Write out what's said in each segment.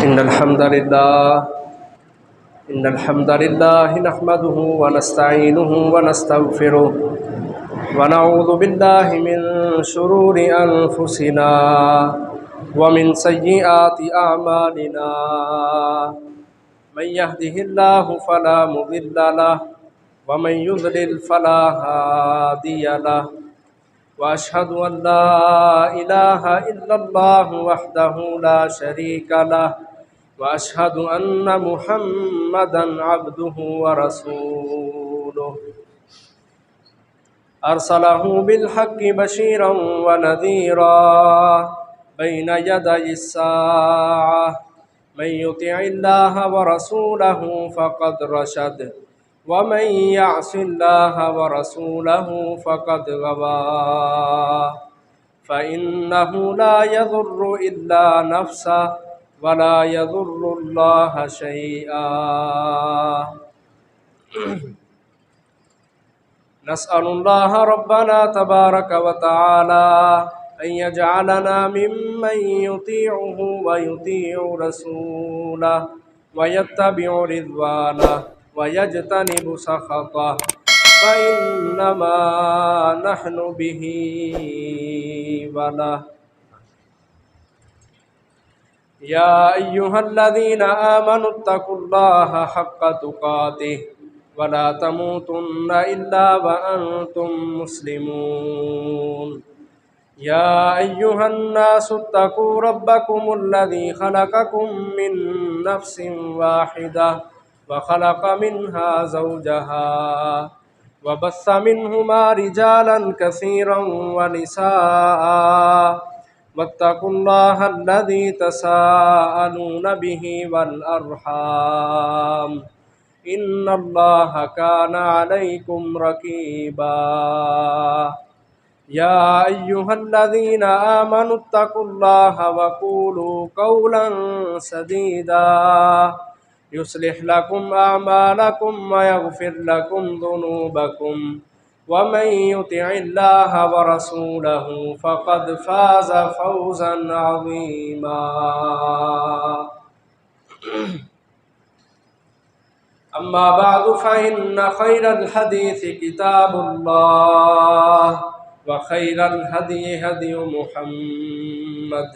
इन्नल हम्दलिल्लाह नहमदुहु व नस्तईनुहु व नस्तगफिरुहु व नऊज़ु बिल्लाहि मिन शुरूरि अनफुसिना व मिन सय्यिआति अअमालिना मन यहदिहिल्लाहु फला मुदिल्ल लहु व मन युद्लिल फला हादिय लहु व अशहदु अन ला इलाहा इल्लल्लाहु वहदहु ला शरीका लहु व अशहदु अन्न मुहम्मदन अब्दुहु व रसूलुहु अरसलहु बिलहक्कि बशीरन व नज़ीरा बैन यदयिस्साअह मन युतिइल्लाह व रसूलहु फ़क़द रशद व मन यअसिल्लाह व रसूलहु फ़क़द गवा फ़इन्नहु ला यज़ुर्रु इल्ला नफ़्सह व ला यज़ुर्रुल्लाह शैआ। नस्अलुल्लाह रब्बना तबारक व तआला अन यजअलना मिम्मन युतीउहु व युतीउ रसूलह व यत्तबिउ रिज़वानह व यज्तनिबु सख़तह फ़इन्नमा नहनु बिही वलह। या अय्युहल्लज़ीना आमनुत्तकुल्लाह हक़्क़ तुक़ातिह वला तमूतुन्न इल्ला व अंतुम मुस्लिमून। या अय्युहन्नासुत्तकू रब्बकुमुल्लज़ी खलक़कुम मिन नफ्सिन वाहिदह व खलक़ मिन्हा ज़ौजहा व बस्स मिन्हुमा रिजालन कसीरन व निसाअ वत्तकुल्लाहल्लज़ी तसाअलून बिही वल अर्हाम इन्नल्लाह कान अलैकुम रकीबा। या अय्युहल्लज़ीना आमनुत्तकुल्लाह व क़ूलू क़ौलन सदीदा युस्लिह लकुम अअमालकुम व यग़फिर लकुम ज़ुनूबकुम व मन युतिइल्लाह व रसूलहु फ़क़द फ़ाज़ फ़ौज़न अज़ीमा। अम्मा बअदु फ़इन्न ख़ैरल हदीस किताबुल्लाह व ख़ैरल हदी हदी मुहम्मद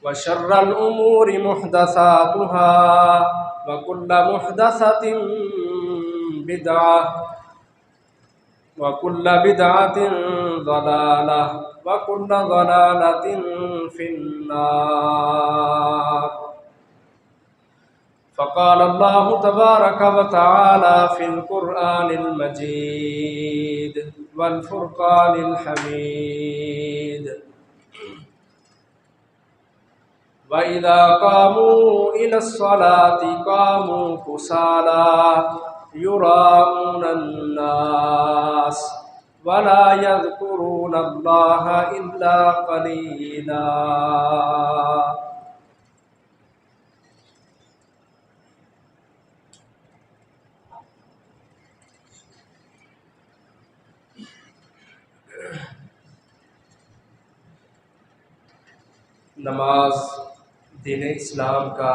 व शर्रल उमूरि मुहदसातुहा व कुल्लु मुहदसतिन बिदअह व कुल्लु बिदअतिन ज़लालह व कुल्लु ज़लालतिन फ़िन्नार। फ़क़ाल अल्लाहु तबारक व तआला फ़िल क़ुरआनिल मजीद वल फ़ुरक़ानिल हमीद व इज़ा क़ामू इलस्सलाति क़ामू कुसाला युराऊनन नास व ला यज़्कुरूनल्लाह इल्ला क़लीला। नमाज दीन इस्लाम का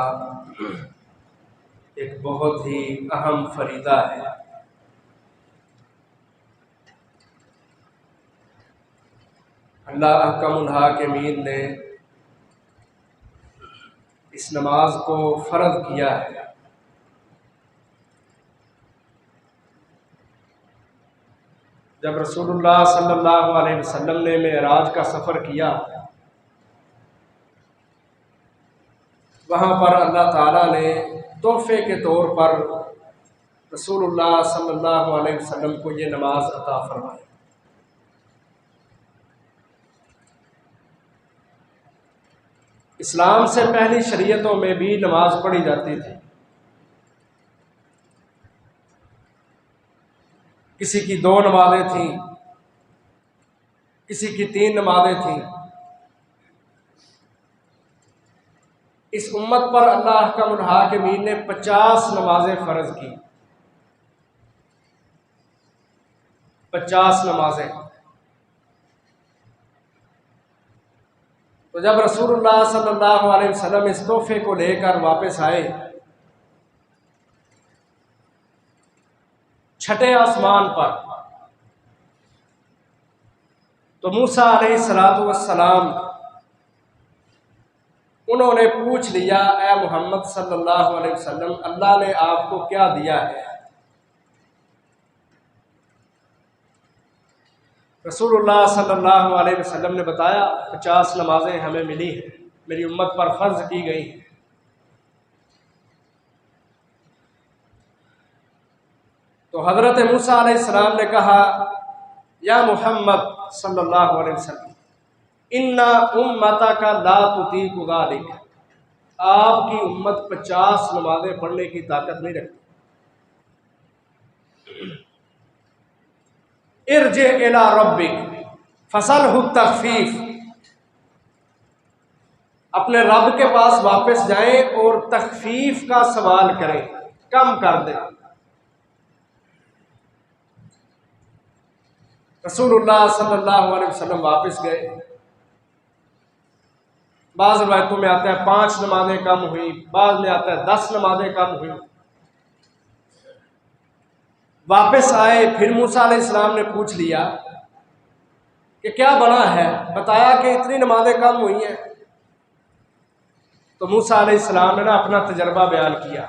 एक बहुत ही अहम फरीदा है। अल्लाह अहकमुल हाकिमीन ने इस नमाज को फ़र्ज़ किया है। जब रसूलुल्लाह सल्लल्लाहु अलैहि वसल्लम ने मेराज का सफ़र किया, वहाँ पर अल्लाह ताला ने तोहफ़े के तौर पर रसूलुल्लाह सल्लल्लाहु अलैहि वसल्लम को ये नमाज अता फरमाई। इस्लाम से पहली शरीयतों में भी नमाज पढ़ी जाती थी। किसी की 2 नमाज़ें थीं, किसी की 3 नमाज़ें थीं। इस उम्मत पर अल्लाह अहकमुल हाकिमीन ने 50 नमाजें फ़र्ज की। 50 नमाजें। तो जब रसूलुल्लाह सल्लल्लाहु अलैहि वसल्लम इस तोहफे को लेकर वापस आए, छठे आसमान पर, तो मूसा अलैहिस्सलातु वस्सलाम उन्होंने पूछ लिया, ए मोहम्मद सल्लल्लाहु अलैहि वसल्लम, अल्लाह ने आपको क्या दिया है? रसूलुल्लाह सल्लल्लाहु अलैहि वसल्लम ने बताया, 50 नमाजें हमें मिली हैं, मेरी उम्मत पर फर्ज की गई हैं। तो हज़रत मूसा अलैहिस्सलाम ने कहा, या मोहम्मद सल्लल्लाहु अलैहि वसल्लम, इन्ना उम्मतका ला तुतीकु ज़ालिक, आपकी उम्मत 50 नमाजें पढ़ने की ताकत नहीं रखती। इरजे इला रब्बिक फसलहु तखफीफ, अपने रब के पास वापस जाएं और तखफीफ का सवाल करें, कम कर दें। रसूलुल्लाह सल्लल्लाहु अलैहि वसल्लम वापस गए। बाज़ रिवायतों में आता है 5 नमाजें कम हुई, बाद में आता है 10 नमाजें कम हुई। वापस आए, फिर मूसा अलैहिस्सलाम ने पूछ लिया कि क्या बना है, बताया कि इतनी नमाजें कम हुई हैं। तो मूसा अलैहिस्सलाम ने अपना तजर्बा बयान किया,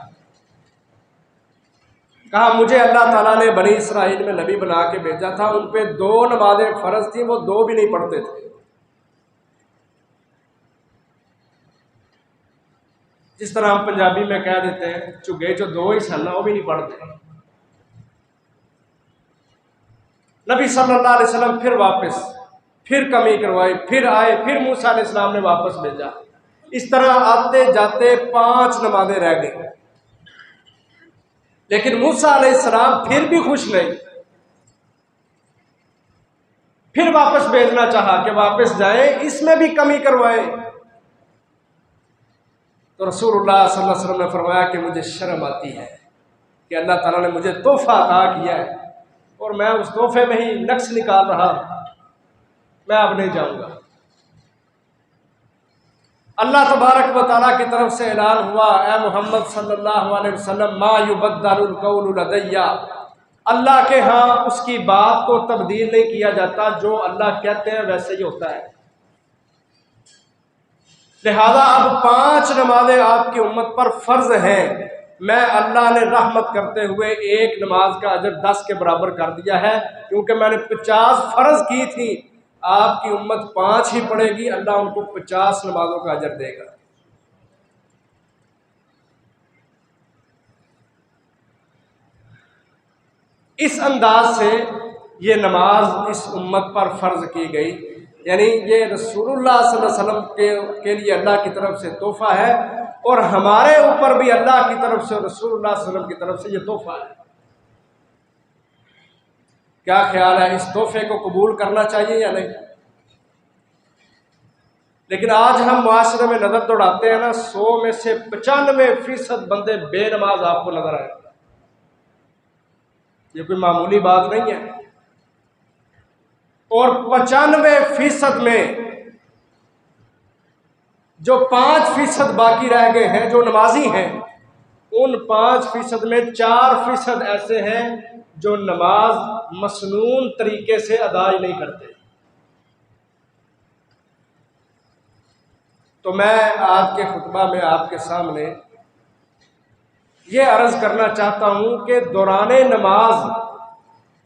कहा मुझे अल्लाह ताला ने बनी इसराइल में नबी बना के भेजा था, उन पे 2 नमाजें फ़र्ज थी, वो 2 भी नहीं पढ़ते थे। जिस तरह हम पंजाबी में कह देते हैं झुगे जो 2 ही सन, वो भी नहीं पढ़ते। नबी सल्लल्लाहु अलैहि वसल्लम फिर वापस, फिर कमी करवाई, फिर आए, फिर मूसा अलैहिस्सलाम ने वापस भेजा। इस तरह आते जाते 5 नमाजें रह गई। लेकिन मूसा अलैहिस्सलाम फिर भी खुश नहीं, फिर वापस भेजना चाहा कि वापस जाए, इसमें भी कमी करवाए। तो रसूलुल्लाह सल्लल्लाहु अलैहि वसल्लम ने फरमाया कि मुझे शर्म आती है कि अल्लाह ताला ने मुझे तोहफा अता किया है और मैं उस तोहफे में ही नक्श निकाल रहा हूं, मैं अब नहीं जाऊंगा। अल्लाह तबारक व तआला की तरफ से ऐलान हुआ, ए मोहम्मद सल्लल्लाहु अलैहि वसल्लम, मा युबद्दलुल कौलु लदैया, अल्लाह के यहाँ उसकी बात को तब्दील नहीं किया जाता, जो अल्लाह कहते हैं वैसे ही होता है। लिहाजा अब 5 नमाजें आपकी उम्मत पर फर्ज हैं। मैं अल्लाह ने रहमत करते हुए एक नमाज का अजर 10 के बराबर कर दिया है, क्योंकि मैंने 50 फर्ज की थी, आपकी उम्मत 5 ही पढ़ेगी, अल्लाह उनको 50 नमाजों का अजर देगा। इस अंदाज से ये नमाज इस उम्मत पर फर्ज की गई, यानी ये रसूलुल्लाह सल्लल्लाहु अलैहि वसल्लम के लिए अल्लाह की तरफ से तोहफा है और हमारे ऊपर भी अल्लाह की तरफ से, रसूलुल्लाह सल्लल्लाहु अलैहि वसल्लम की तरफ से ये तोहफा है। क्या ख्याल है, इस तोहफे को कबूल करना चाहिए या नहीं? लेकिन आज हम माशरे में नजर दौड़ाते हैं ना, 100 में से 95% बंदे बेनमाज आपको नजर आए। ये कोई मामूली बात नहीं है। और 95% में जो 5% बाकी रह गए हैं, जो नमाजी हैं, उन 5% में 4% ऐसे हैं जो नमाज मसनून तरीके से अदा ही नहीं करते। तो मैं आज के खुतबा में आपके सामने ये अर्ज करना चाहता हूं कि दौराने नमाज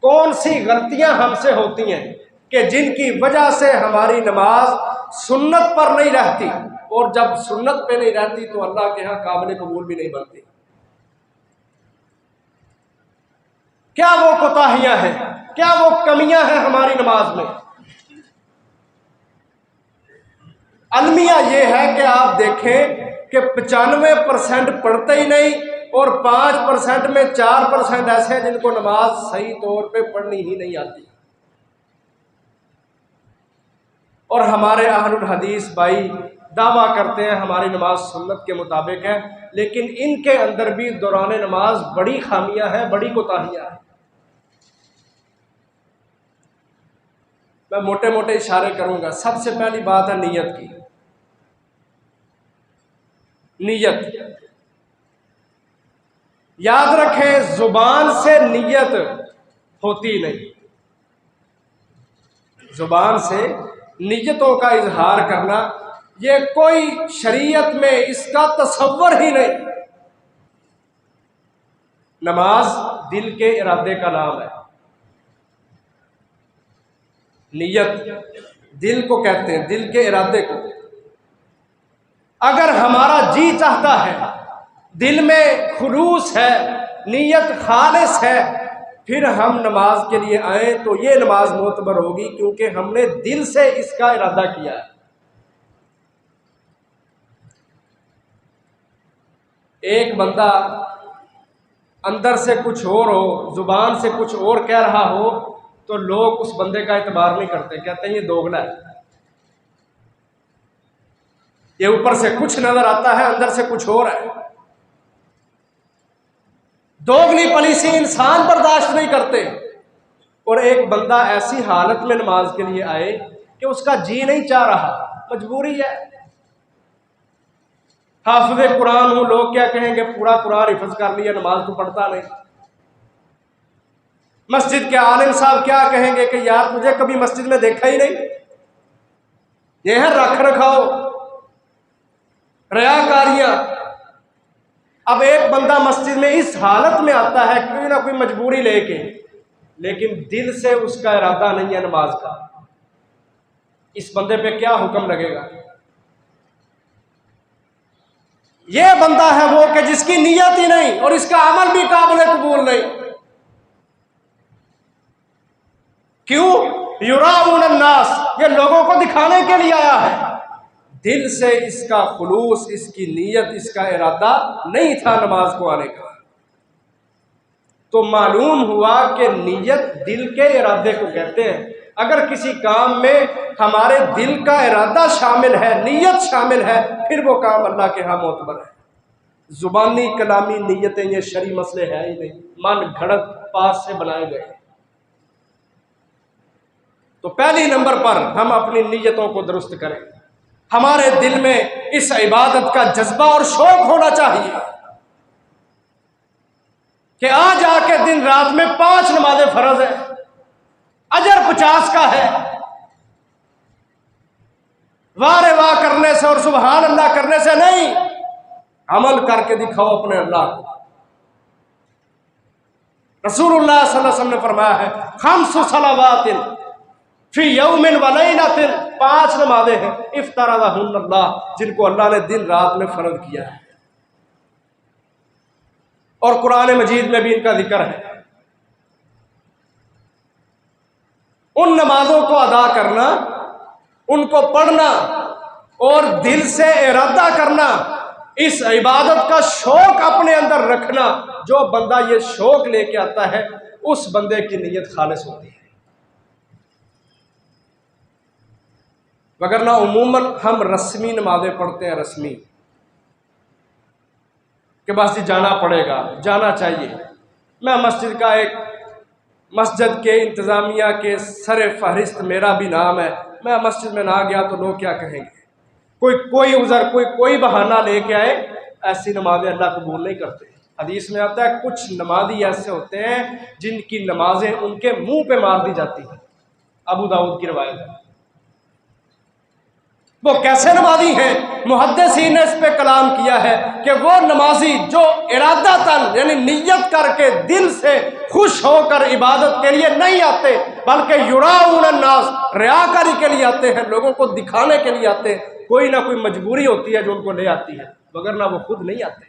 कौन सी गलतियां हमसे होती हैं कि जिनकी वजह से हमारी नमाज सुन्नत पर नहीं रहती, और जब सुन्नत पे नहीं रहती तो अल्लाह के यहाँ काबिल कबूल भी नहीं बनती। क्या वो कोताहियां हैं, क्या वो कमियां हैं हमारी नमाज में? अलमिया ये है कि आप देखें कि 95% पढ़ते ही नहीं और 5% में 4% ऐसे हैं जिनको नमाज सही तौर पे पढ़नी ही नहीं आती। और हमारे अहलुल हदीस भाई दावा करते हैं हमारी नमाज सुन्नत के मुताबिक है, लेकिन इनके अंदर भी दौरान नमाज बड़ी खामियां हैं, बड़ी कोताहियां हैं। मैं मोटे मोटे इशारे करूंगा। सबसे पहली बात है नीयत की। नीयत। याद रखें, जुबान से नीयत होती नहीं। जुबान से नीयतों का इजहार करना, ये कोई शरीयत में इसका तसव्वुर ही नहीं। नमाज दिल के इरादे का नाम है। नीयत दिल को कहते हैं, दिल के इरादे को। अगर हमारा जी चाहता है, दिल में खुलूस है, नीयत खालिस है, फिर हम नमाज के लिए आए तो ये नमाज मोतबर होगी, क्योंकि हमने दिल से इसका इरादा किया है। एक बंदा अंदर से कुछ और हो, जुबान से कुछ और कह रहा हो, तो लोग उस बंदे का एतबार नहीं करते, कहते हैं ये दोगला है, ये ऊपर से कुछ नजर आता है, अंदर से कुछ और है। दोगली पलीसी इंसान बर्दाश्त नहीं करते। और एक बंदा ऐसी हालत में नमाज के लिए आए कि उसका जी नहीं चाह रहा, मजबूरी है। हाफिज़े कुरान हूं, लोग क्या कहेंगे, पूरा कुरान हिफ्ज़ कर लिया, नमाज तो पढ़ता नहीं। मस्जिद के आलिम साहब क्या कहेंगे कि यार तुझे कभी मस्जिद में देखा ही नहीं। यह है रख रखाव, रयाकारियां। अब एक बंदा मस्जिद में इस हालत में आता है, कोई ना कोई मजबूरी लेके, लेकिन दिल से उसका इरादा नहीं है नमाज का, इस बंदे पे क्या हुक्म लगेगा? यह बंदा है वो कि जिसकी नीयत ही नहीं और इसका अमल भी काबिल कबूल नहीं। क्यों? युराउन अन्नास, ये लोगों को दिखाने के लिए आया है। दिल से इसका खुलूस, इसकी नीयत, इसका इरादा नहीं था नमाज को आने का। तो मालूम हुआ कि नीयत दिल के इरादे को कहते हैं। अगर किसी काम में हमारे दिल का इरादा शामिल है, नीयत शामिल है, फिर वो काम अल्लाह के यहाँ मोतबर है। जुबानी कलामी नीयतें ये शरी मसले है ही नहीं, मन घड़त पास से बनाए गए। तो पहली नंबर पर हम अपनी नीयतों को दुरुस्त करें। हमारे दिल में इस इबादत का जज्बा और शौक होना चाहिए कि आज आके दिन रात में 5 नमाजें फर्ज है, अजर 50 का है। वारे वाह करने से और सुभान अल्लाह करने से नहीं, अमल करके दिखाओ अपने अल्लाह को। रसूलुल्लाह सल्लल्लाहु अलैहि वसल्लम ने फरमाया है, खम्सु सलावातिन फी यौमिन व लैलतिन, 5 नमाजें हैं, इफ्तरज़हुन्नल्लाह, जिनको अल्लाह ने दिन रात में फर्ज किया है। और कुरान मजीद में भी इनका जिक्र है। उन नमाजों को अदा करना, उनको पढ़ना और दिल से इरादा करना, इस इबादत का शौक अपने अंदर रखना। जो बंदा ये शौक लेके आता है, उस बंदे की नीयत खालिस होती है। वगरना उमूमन हम रस्मी नमाजें पढ़ते हैं, रस्मी के पास ही जाना पड़ेगा, जाना चाहिए। मैं मस्जिद का एक मस्जिद के इंतज़ामिया के सरे फहरिस्त मेरा भी नाम है। मैं मस्जिद में ना गया तो लोग क्या कहेंगे? कोई उज़र, कोई बहाना लेके आए, ऐसी नमाजें अल्लाह कबूल नहीं करते। हदीस में आता है कुछ नमाजी ऐसे होते हैं जिनकी नमाजें उनके मुंह पे मार दी जाती हैं। अबू दाऊद की रवायत है। वो कैसे नमाजी हैं? मुहद्दिसीन ने इस पे कलाम किया है कि वो नमाजी जो इरादतन यानी नियत करके दिल से खुश होकर इबादत के लिए नहीं आते, बल्कि युराउन अन्नास, रियाकारी के लिए आते हैं, लोगों को दिखाने के लिए आते हैं। कोई ना कोई मजबूरी होती है जो उनको ले आती है, वगरना वो खुद नहीं आते।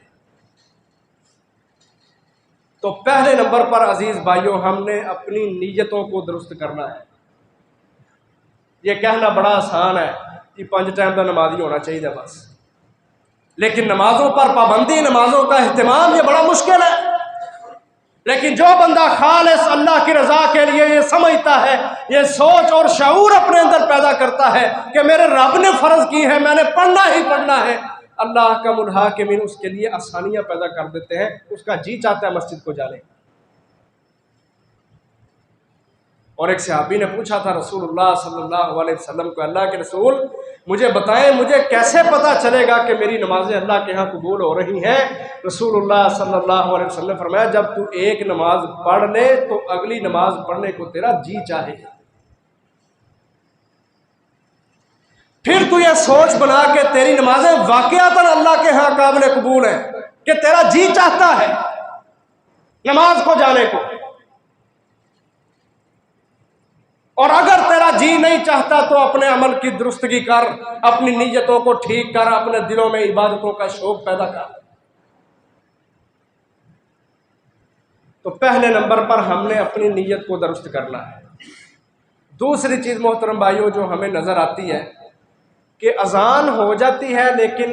तो पहले नंबर पर अजीज भाइयों, हमने अपनी नीयतों को दुरुस्त करना है। ये कहना बड़ा आसान है कि 5 टाइम का नमाजी होना चाहिए बस, लेकिन नमाजों पर पाबंदी, नमाजों का अहतमाम, ये बड़ा मुश्किल है। लेकिन जो बंदा खालिस अल्लाह की रजा के लिए ये समझता है, ये सोच और शऊर अपने अंदर पैदा करता है कि मेरे रब ने फर्ज की है, मैंने पढ़ना ही पढ़ना है, अल्लाह का मुल्हाकिमीन उसके लिए आसानियां पैदा कर देते हैं। उसका जी चाहता है मस्जिद को जाने, और एक सहाबी ने पूछा था रसूलुल्लाह सल्लल्लाहु अलैहि वसल्लम को, अल्लाह के रसूल मुझे बताएं, मुझे कैसे पता चलेगा कि मेरी नमाजें अल्लाह के यहाँ कबूल हो रही हैं? रसूलुल्लाह सल्लल्लाहु अलैहि वसल्लम ने फरमाया, जब तू एक नमाज पढ़ ले तो अगली नमाज पढ़ने को तेरा जी चाहे, फिर तू ये सोच बना के तेरी नमाजें वाकयातन अल्लाह के यहाँ काबिल कबूल है कि तेरा जी चाहता है नमाज को जाने को, और अगर तेरा जी नहीं चाहता तो अपने अमल की दुरुस्तगी कर, अपनी नीयतों को ठीक कर, अपने दिलों में इबादतों का शौक पैदा कर। तो पहले नंबर पर हमने अपनी नीयत को दुरुस्त करना है। दूसरी चीज मोहतरम भाइयों जो हमें नजर आती है कि अजान हो जाती है लेकिन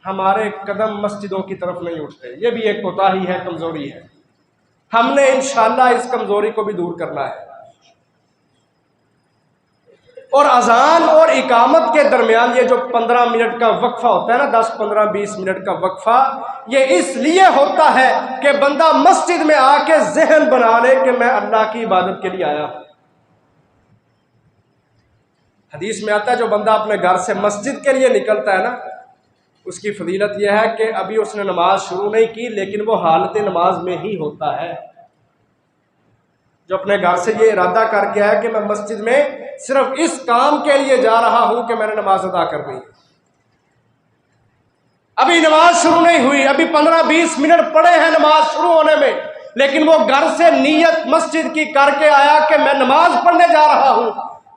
हमारे कदम मस्जिदों की तरफ नहीं उठते, ये भी एक कोताही है, कमजोरी है। हमने इंशाअल्लाह इस कमजोरी को भी दूर करना है। और अजान और इकामत के दरमियान ये जो 15 मिनट का वक्फा होता है ना, 10, 15, 20 मिनट का वक्फा, ये इसलिए होता है कि बंदा मस्जिद में आके जहन बना ले कि मैं अल्लाह की इबादत के लिए आया हूं। हदीस में आता है जो बंदा अपने घर से मस्जिद के लिए निकलता है ना, उसकी फजीलत यह है कि अभी उसने नमाज शुरू नहीं की लेकिन वो हालत नमाज में ही होता है। जो अपने घर से ये इरादा करके आया कि मैं मस्जिद में सिर्फ इस काम के लिए जा रहा हूं कि मैंने नमाज अदा करनी है, अभी नमाज शुरू नहीं हुई, अभी 15-20 मिनट पड़े हैं नमाज शुरू होने में, लेकिन वो घर से नीयत मस्जिद की करके आया कि मैं नमाज पढ़ने जा रहा हूं।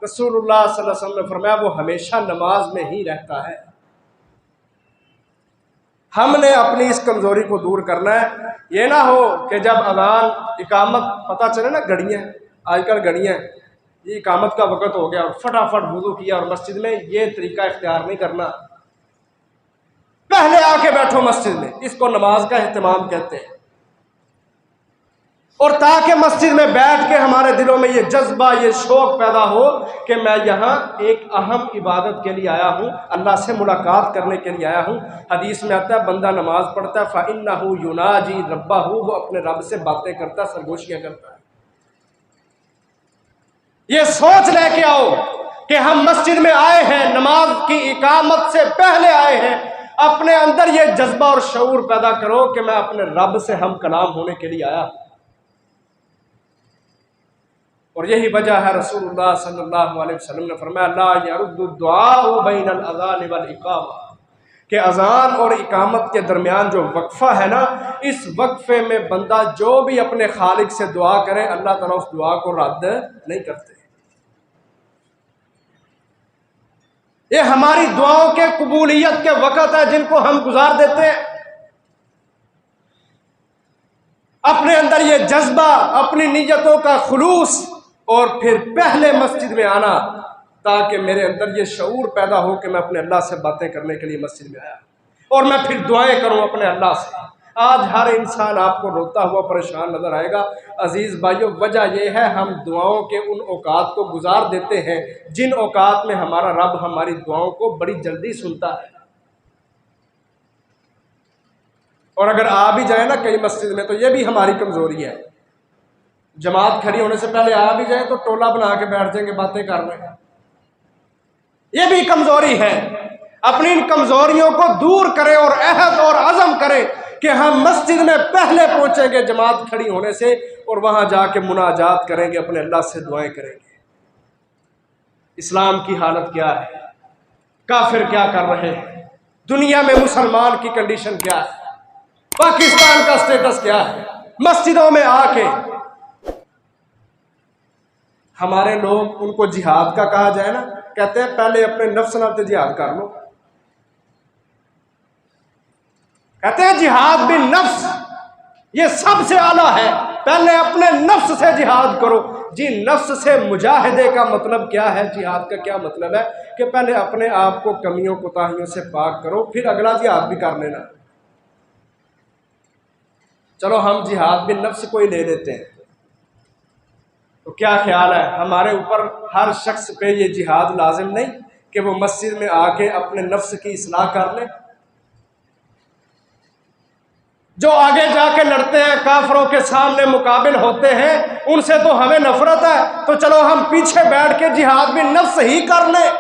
रसूलुल्लाह सल्लल्लाहु अलैहि वसल्लम ने फरमाया वो हमेशा नमाज में ही रहता है। हमने अपनी इस कमजोरी को दूर करना है। ये ना हो कि जब अजान इकामत पता चले ना, घड़ियाँ आजकल घड़ियाँ, ये इकामत का वक़्त हो गया और फटाफट वुज़ू किया और मस्जिद में, ये तरीका इख्तियार नहीं करना। पहले आके बैठो मस्जिद में, इसको नमाज का एहतमाम कहते हैं। और ताकि मस्जिद में बैठ के हमारे दिलों में ये जज्बा, ये शौक पैदा हो कि मैं यहाँ एक अहम इबादत के लिए आया हूँ, अल्लाह से मुलाकात करने के लिए आया हूँ। हदीस में आता है बंदा नमाज पढ़ता है फ़इन्नहु युनाजी रब्बहु, वो अपने रब से बातें करता है, सरगोशियाँ करता है। ये सोच लेके आओ कि हम मस्जिद में आए हैं, नमाज की इकामत से पहले आए हैं। अपने अंदर ये जज्बा और शऊर पैदा करो कि मैं अपने रब से हम कलाम होने के लिए आया। और यही वजह है रसूलुल्लाह सल्लल्लाहु अलैहि वसल्लम ने फरमाया ला यरुद्दु दुआ बैनल अज़ान वल इकामा, कि अजान और इकामत के दरमियान जो वक्फा है ना, इस वक्फे में बंदा जो भी अपने खालिक से दुआ करे अल्लाह ताला उस दुआ को रद्द नहीं करते। ये हमारी दुआओं के कबूलियत के वक़्त है जिनको हम गुजार देते हैं। अपने अंदर ये जज्बा, अपनी नीयतों का खुलूस, और फिर पहले मस्जिद में आना ताकि मेरे अंदर ये शऊर पैदा हो कि मैं अपने अल्लाह से बातें करने के लिए मस्जिद में आया और मैं फिर दुआएं करूं अपने अल्लाह से। आज हर इंसान आपको रोता हुआ परेशान नजर आएगा। अजीज भाइयों, वजह यह है हम दुआओं के उन औकात को गुजार देते हैं जिन औकात में हमारा रब हमारी दुआओं को बड़ी जल्दी सुनता है। और अगर आ भी जाए ना कई मस्जिद में, तो यह भी हमारी कमजोरी है। जमात खड़ी होने से पहले आ भी जाए तो टोला बना के बैठ जाएंगे बातें कर रहे हैं, यह भी कमजोरी है। अपनी इन कमजोरियों को दूर करें और अहद और अज़म करें कि हम मस्जिद में पहले पहुंचेंगे जमात खड़ी होने से और वहां जाके मुनाजात करेंगे, अपने अल्लाह से दुआएं करेंगे। इस्लाम की हालत क्या है, काफिर क्या कर रहे हैं, दुनिया में मुसलमान की कंडीशन क्या है, पाकिस्तान का स्टेटस क्या है। मस्जिदों में आके हमारे लोग, उनको जिहाद का कहा जाए ना, कहते हैं पहले अपने नफ्स नाते जिहाद कर लो। कहते हैं जिहाद बिन नफ्स ये सबसे आला है, पहले अपने नफ्स से जिहाद करो। जी नफ्स से मुजाहिदे का मतलब क्या है, जिहाद का क्या मतलब है कि पहले अपने आप को कमियों कोताहियों से पाक करो, फिर अगला जिहाद भी कर लेना। चलो हम जिहाद बिन नफ्स को ही ले लेते हैं, तो क्या ख्याल है हमारे ऊपर हर शख्स पे ये जिहाद लाजिम नहीं कि वो मस्जिद में आके अपने नफ्स की इस्लाह कर ले। जो आगे जाके लड़ते हैं, काफरों के सामने मुकाबिल होते हैं, उनसे तो हमें नफरत है, तो चलो हम पीछे बैठ के जिहाद भी नफ्स ही कर लें।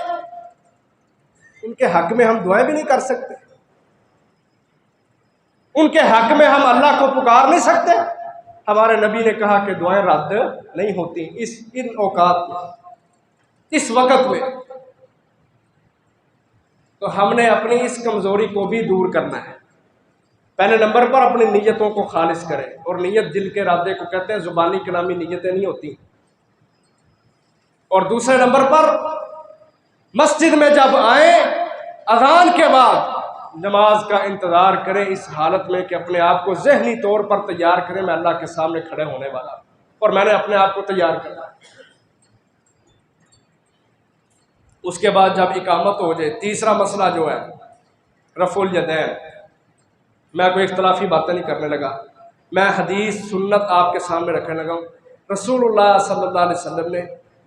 उनके हक में हम दुआएं भी नहीं कर सकते, उनके हक में हम अल्लाह को पुकार नहीं सकते। हमारे नबी ने कहा कि दुआएं रद्द नहीं होती इन औकात में, इस वक्त में। तो हमने अपनी इस कमजोरी को भी दूर करना है। पहले नंबर पर अपनी नीयतों को खालिस करें, और नीयत दिल के इरादे को कहते हैं, जुबानी कलामी नीयतें नहीं होती। और दूसरे नंबर पर मस्जिद में जब आए, अजान के बाद नमाज का इंतजार करें, इस हालत में कि अपने आप को ज़हनी तौर पर तैयार करें, मैं अल्लाह के सामने खड़े होने वाला और मैंने अपने आप को तैयार करना है। उसके बाद जब इकामत हो जाए, तीसरा मसला जो है रफ़ुल यदैन। मैं कोई इख्तलाफी बातें नहीं करने लगा, मैं हदीस सुन्नत आपके सामने रखने लगा हूँ। रसूलुल्लाह सल्लल्लाहु अलैहि वसल्लम ने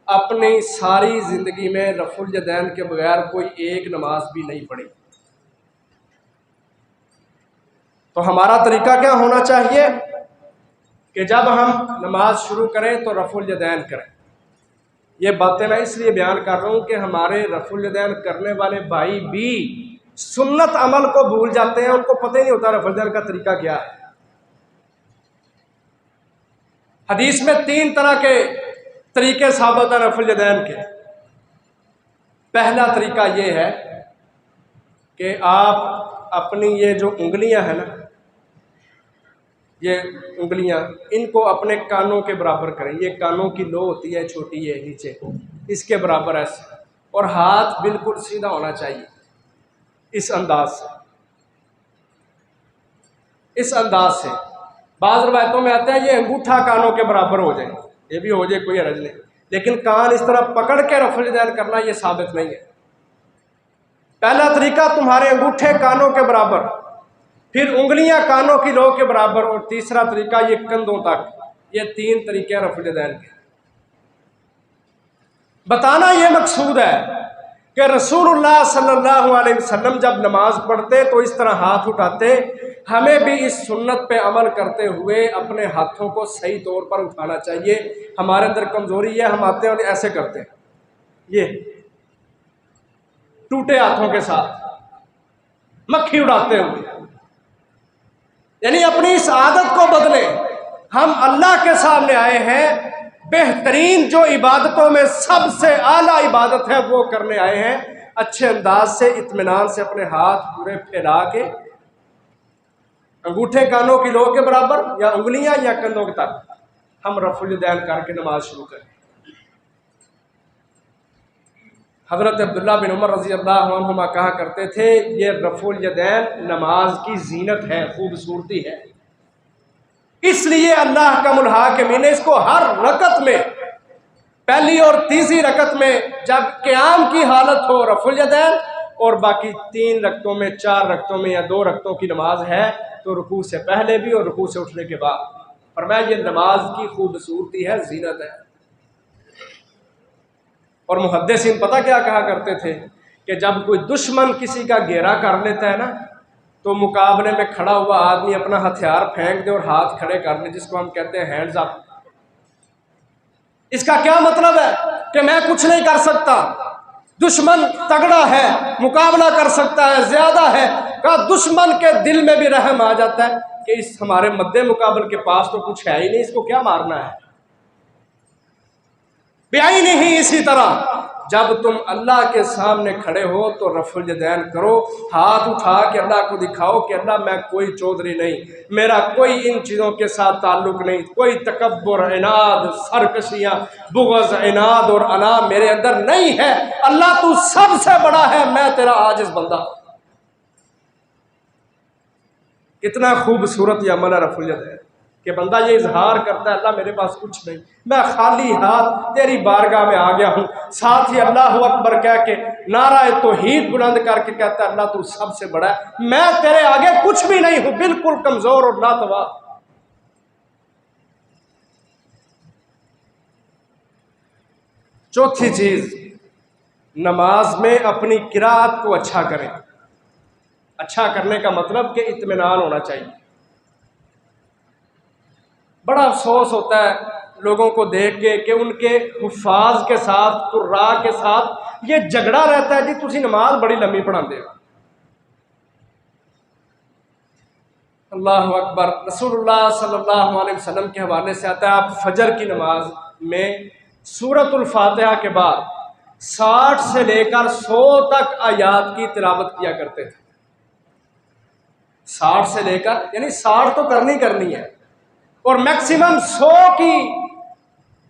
अपनी सारी ज़िंदगी में रफ़ुल यदैन के बगैर कोई एक नमाज भी नहीं पढ़ी। तो हमारा तरीका क्या होना चाहिए कि जब हम नमाज शुरू करें तो रफ़ुल यदैन करें। ये बातें मैं इसलिए बयान कर रहा हूँ कि हमारे रफ़ुल यदैन करने वाले भाई भी सुन्नत अमल को भूल जाते हैं, उनको पता ही नहीं होता रफ़ुल यदैन का तरीका क्या है। हदीस में 3 तरह के तरीके साबित हैं रफ़ुल यदैन के। पहला तरीका ये है कि आप अपनी ये जो उंगलियां हैं ना, ये उंगलियां, इनको अपने कानों के बराबर करें। ये कानों की लो होती है, छोटी है नीचे, इसके बराबर ऐसे, और हाथ बिल्कुल सीधा होना चाहिए इस अंदाज से, इस अंदाज से। बाज़ रवायतों में आता है ये अंगूठा कानों के बराबर हो जाए, ये भी हो जाए, कोई हर्ज नहीं, लेकिन कान इस तरह पकड़ के रफ़ुल यदैन करना ये साबित नहीं है। पहला तरीका तुम्हारे अंगूठे कानों के बराबर, फिर उंगलियां कानों की लो के बराबर, और तीसरा तरीका ये कंधों तक। ये 3 तरीके रफ़ुल यदैन के। बताना ये मकसूद है कि रसूलुल्लाह सल्लल्लाहु अलैहि वसल्लम जब नमाज पढ़ते तो इस तरह हाथ उठाते। हमें भी इस सुन्नत पे अमल करते हुए अपने हाथों को सही तौर पर उठाना चाहिए। हमारे अंदर कमजोरी है, हम आते हैं और ऐसे करते हैं, ये टूटे हाथों के साथ मक्खी उड़ाते हुए। यानी अपनी इस आदत को बदलें। हम अल्लाह के सामने आए हैं, बेहतरीन जो इबादतों में सबसे आला इबादत है वो करने आए हैं। अच्छे अंदाज से, इत्मीनान से अपने हाथ पूरे फैला के, अंगूठे कानों की लो के बराबर या उंगलियां या कंधों के तक, हम रफ़ुल यदैन करके नमाज शुरू करें। हज़रत अब्दुल्लाह बिन उमर रज़ी अल्लाहु अन्हुमा कहा करते थे, ये रफ़ुल यदैन नमाज की जीनत है, खूबसूरती है। इसलिए अल्लाह का मुल्हाकिमीन ने इसको हर रकत में, पहली और तीसरी रकत में जब क़याम की हालत हो रफ़ुल यदैन, और बाकी 3 रकतों में, 4 रकतों में या 2 रकतों की नमाज है तो रुकू से पहले भी और रुकू से उठने के बाद। फरमाया ये नमाज की खूबसूरती है, जीनत है। और मुहद्दिसीन पता क्या कहा करते थे कि जब कोई दुश्मन किसी का घेरा कर लेता है ना, तो मुकाबले में खड़ा हुआ आदमी अपना हथियार फेंक दे और हाथ खड़े कर ले, जिसको हम कहते हैं हैंड्स अप। इसका क्या मतलब है कि मैं कुछ नहीं कर सकता, दुश्मन तगड़ा है, मुकाबला कर सकता है, ज्यादा है। का दुश्मन के दिल में भी रहम आ जाता है कि इस हमारे मद्दे मुकाबल के पास तो कुछ है ही नहीं, इसको क्या मारना है। बेआई नहीं। इसी तरह जब तुम अल्लाह के सामने खड़े हो तो रफ़ुल यदैन करो, हाथ उठा के अल्लाह को दिखाओ कि अल्लाह मैं कोई चौधरी नहीं, मेरा कोई इन चीज़ों के साथ ताल्लुक़ नहीं, कोई तकब्बुर, इनाद, सरकशियाँ, बुग़्ज़, इनाद और अना मेरे अंदर नहीं है। अल्लाह तू सबसे बड़ा है, मैं तेरा आजिज़ बंदा। कितना खूबसूरत यह अमल है रफ़ुल यदैन कि बंदा ये इजहार करता है, अल्लाह मेरे पास कुछ नहीं, मैं खाली हाथ तेरी बारगाह में आ गया हूँ। साथ ही अल्लाह अकबर कह के नारा तौहीद बुलंद करके कहता है अल्लाह तू सबसे बड़ा है, मैं तेरे आगे कुछ भी नहीं हूँ, बिल्कुल कमजोर और नातवा। चौथी चीज, नमाज में अपनी किरात को अच्छा करें। अच्छा करने का मतलब कि इत्मीनान होना चाहिए। बड़ा अफसोस होता है लोगों को देख के कि उनके हुफ़ाज़ के साथ, कुर्रा के साथ ये झगड़ा रहता है जी तुसी नमाज बड़ी लंबी पढ़ाते हो। अल्लाह अकबर। रसूलुल्लाह सल्लल्लाहु अलैहि वसल्लम के हवाले से आता है आप फजर की नमाज में सूरतुल फातिहा के बाद 60 से लेकर 100 तक आयात की तिलावत किया करते थे। 60 से लेकर यानी 60 तो करनी है और मैक्सिमम